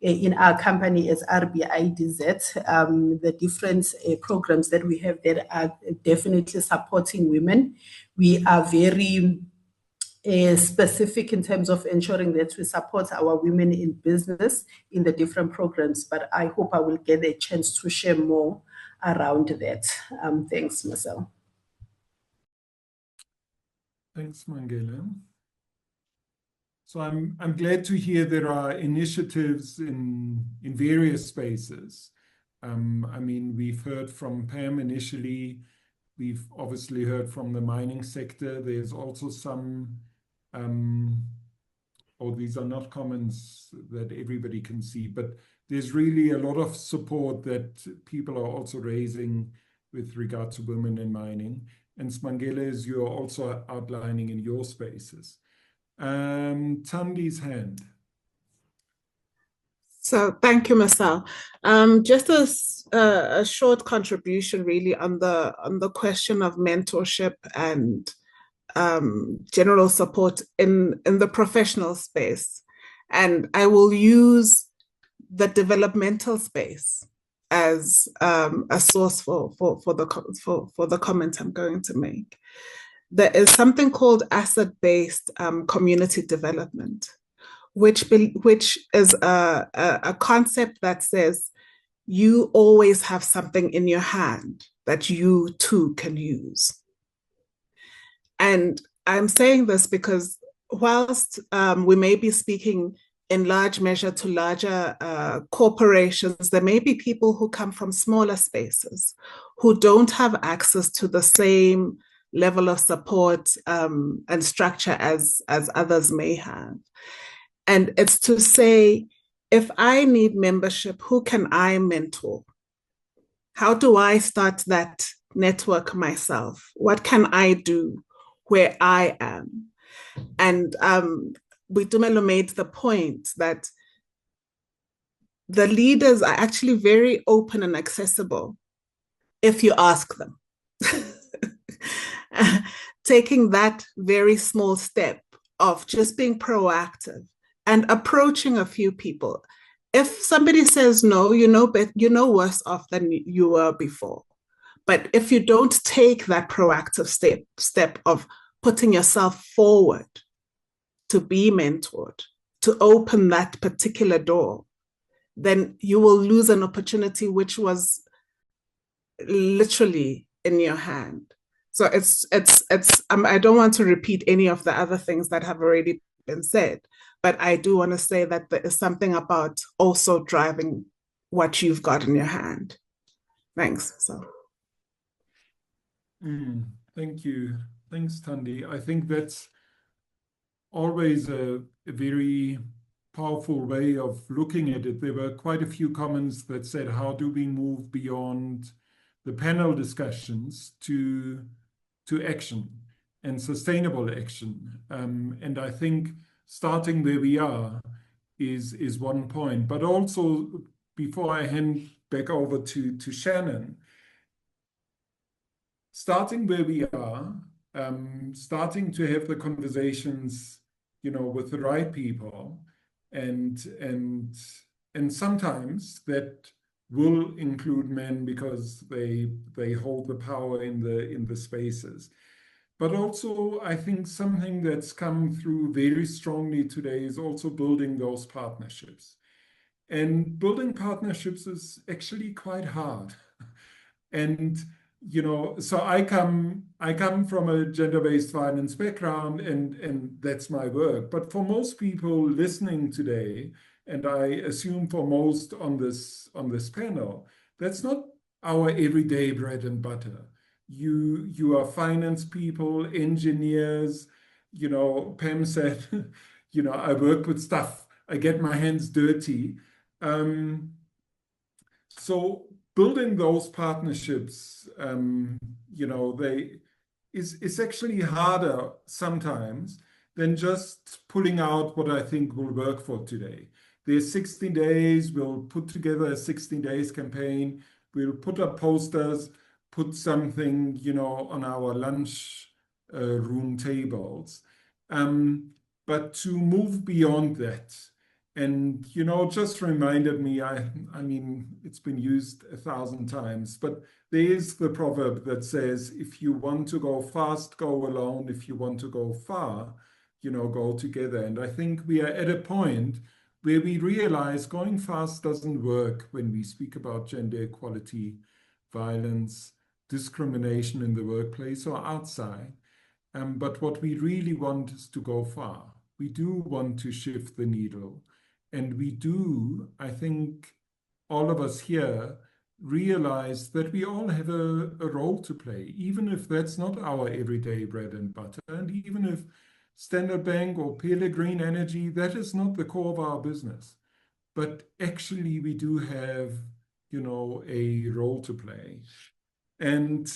in our company as RBIDZ, the different programs that we have that are definitely supporting women. We are very specific in terms of ensuring that we support our women in business in the different programs, but I hope I will get a chance to share more around that. Thanks, Marcel. Thanks, Mangele. So I'm glad to hear there are initiatives in various spaces. I mean, we've heard from Pam initially. We've obviously heard from the mining sector. There's also some, these are not comments that everybody can see, but there's really a lot of support that people are also raising with regard to women in mining. And Simangele, as you're also outlining in your spaces. Tandi's hand. So thank you, Marcel. Just a short contribution really on the question of mentorship and general support in the professional space. And I will use the developmental space as a source for the comment I'm going to make. There is something called asset-based community development, which is a concept that says you always have something in your hand that you too can use. And I'm saying this because whilst we may be speaking in large measure to larger corporations, there may be people who come from smaller spaces who don't have access to the same level of support and structure as others may have. And it's to say, if I need membership, who can I mentor? How do I start that network myself? What can I do where I am? And Boitumelo made the point that the leaders are actually very open and accessible if you ask them. Taking that very small step of just being proactive and approaching a few people. If somebody says no, you know worse off than you were before. But if you don't take that proactive step of putting yourself forward to be mentored, to open that particular door, then you will lose an opportunity which was literally in your hand. So it's I don't want to repeat any of the other things that have already been said, but I do want to say that there is something about also driving what you've got in your hand. Thanks. So. Thank you. Thanks, Tandi. I think that's always a very powerful way of looking at it. There were quite a few comments that said, how do we move beyond the panel discussions to action and sustainable action? And I think starting where we are is one point. But also, before I hand back over to Shannon, starting where we are, starting to have the conversations, with the right people, and sometimes that will include men because they hold the power in the spaces. But also, I think something that's come through very strongly today is also building those partnerships. And building partnerships is actually quite hard. And so I come from a gender-based violence background, and that's my work. But for most people listening today, and I assume for most on this panel, that's not our everyday bread and butter. You are finance people, engineers. Pam said, I work with stuff. I get my hands dirty. So building those partnerships, it's actually harder sometimes than just pulling out what I think will work for today. There's 16 days. We'll put together a 16 days campaign. We'll put up posters, put something, on our lunch room tables. But to move beyond that, and, just reminded me, I mean, it's been used 1,000 times, but there is the proverb that says, if you want to go fast, go alone. If you want to go far, go together. And I think we are at a point where we realize going fast doesn't work when we speak about gender equality, violence, discrimination in the workplace or outside. But what we really want is to go far. We do want to shift the needle. And we do, I think, all of us here realize that we all have a role to play, even if that's not our everyday bread and butter, and even if Standard Bank or Pele Green Energy, that is not the core of our business. But actually, we do have, a role to play. And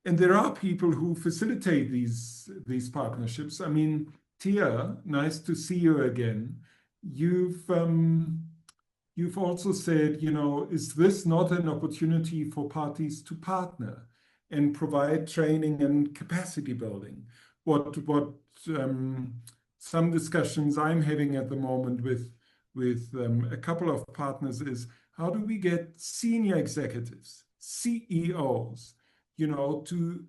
there are people who facilitate these partnerships. I mean, Tia, nice to see you again. You've also said, is this not an opportunity for parties to partner and provide training and capacity building? What some discussions I'm having at the moment with a couple of partners is, how do we get senior executives, CEOs, to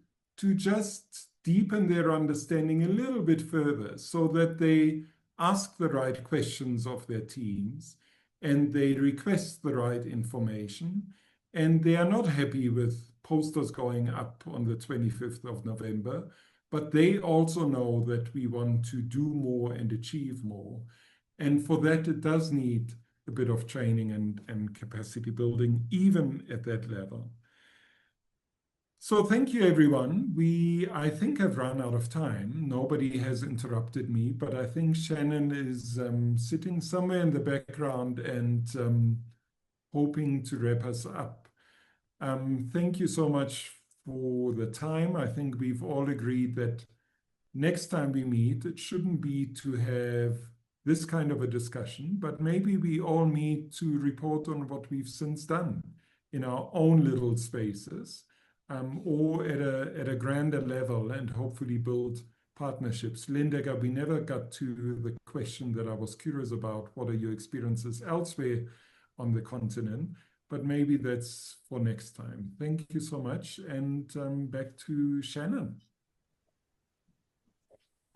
just deepen their understanding a little bit further so that they ask the right questions of their teams and they request the right information, and they are not happy with posters going up on the 25th of November, but they also know that we want to do more and achieve more. And for that, it does need a bit of training and capacity building, even at that level. So thank you, everyone. I think I've run out of time. Nobody has interrupted me, but I think Shannon is sitting somewhere in the background and hoping to wrap us up. Thank you so much for the time. I think we've all agreed that next time we meet, it shouldn't be to have this kind of a discussion, but maybe we all meet to report on what we've since done in our own little spaces. Or at a grander level, and hopefully build partnerships. Lindeka, we never got to the question that I was curious about. What are your experiences elsewhere on the continent? But maybe that's for next time. Thank you so much. And back to Shannon.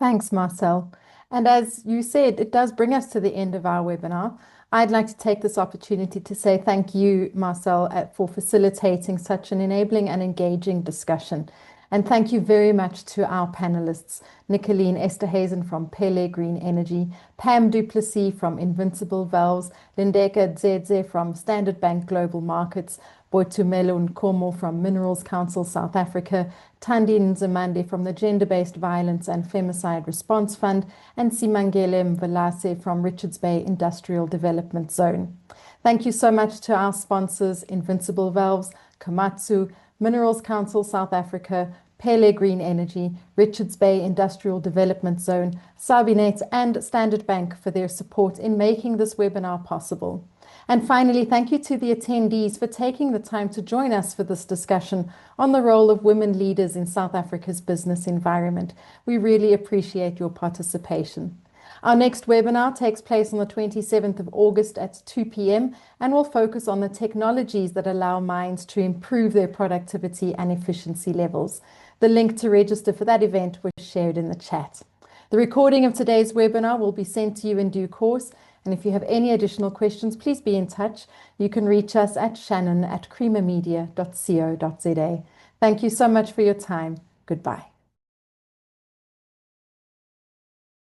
Thanks, Marcel. And as you said, it does bring us to the end of our webinar. I'd like to take this opportunity to say thank you, Marcel, for facilitating such an enabling and engaging discussion. And thank you very much to our panelists, Nicolene Esterhuizen from Pele Green Energy, Pam du Plessis from Invincible Valves, Lindeka Dzedze from Standard Bank Global Markets, Boitumelo Nkomo from Minerals Council South Africa, Tandi Nzimande from the Gender-Based Violence and Femicide Response Fund, and Simangele Mvelase from Richards Bay Industrial Development Zone. Thank you so much to our sponsors, Invincible Valves, Komatsu, Minerals Council South Africa, Pele Green Energy, Richards Bay Industrial Development Zone, Sabinet, and Standard Bank for their support in making this webinar possible. And finally, thank you to the attendees for taking the time to join us for this discussion on the role of women leaders in South Africa's business environment. We really appreciate your participation. Our next webinar takes place on the 27th of August at 2 p.m. and will focus on the technologies that allow mines to improve their productivity and efficiency levels. The link to register for that event was shared in the chat. The recording of today's webinar will be sent to you in due course. And if you have any additional questions, please be in touch. You can reach us at shannon@creamermedia.co.za. Thank you so much for your time. Goodbye.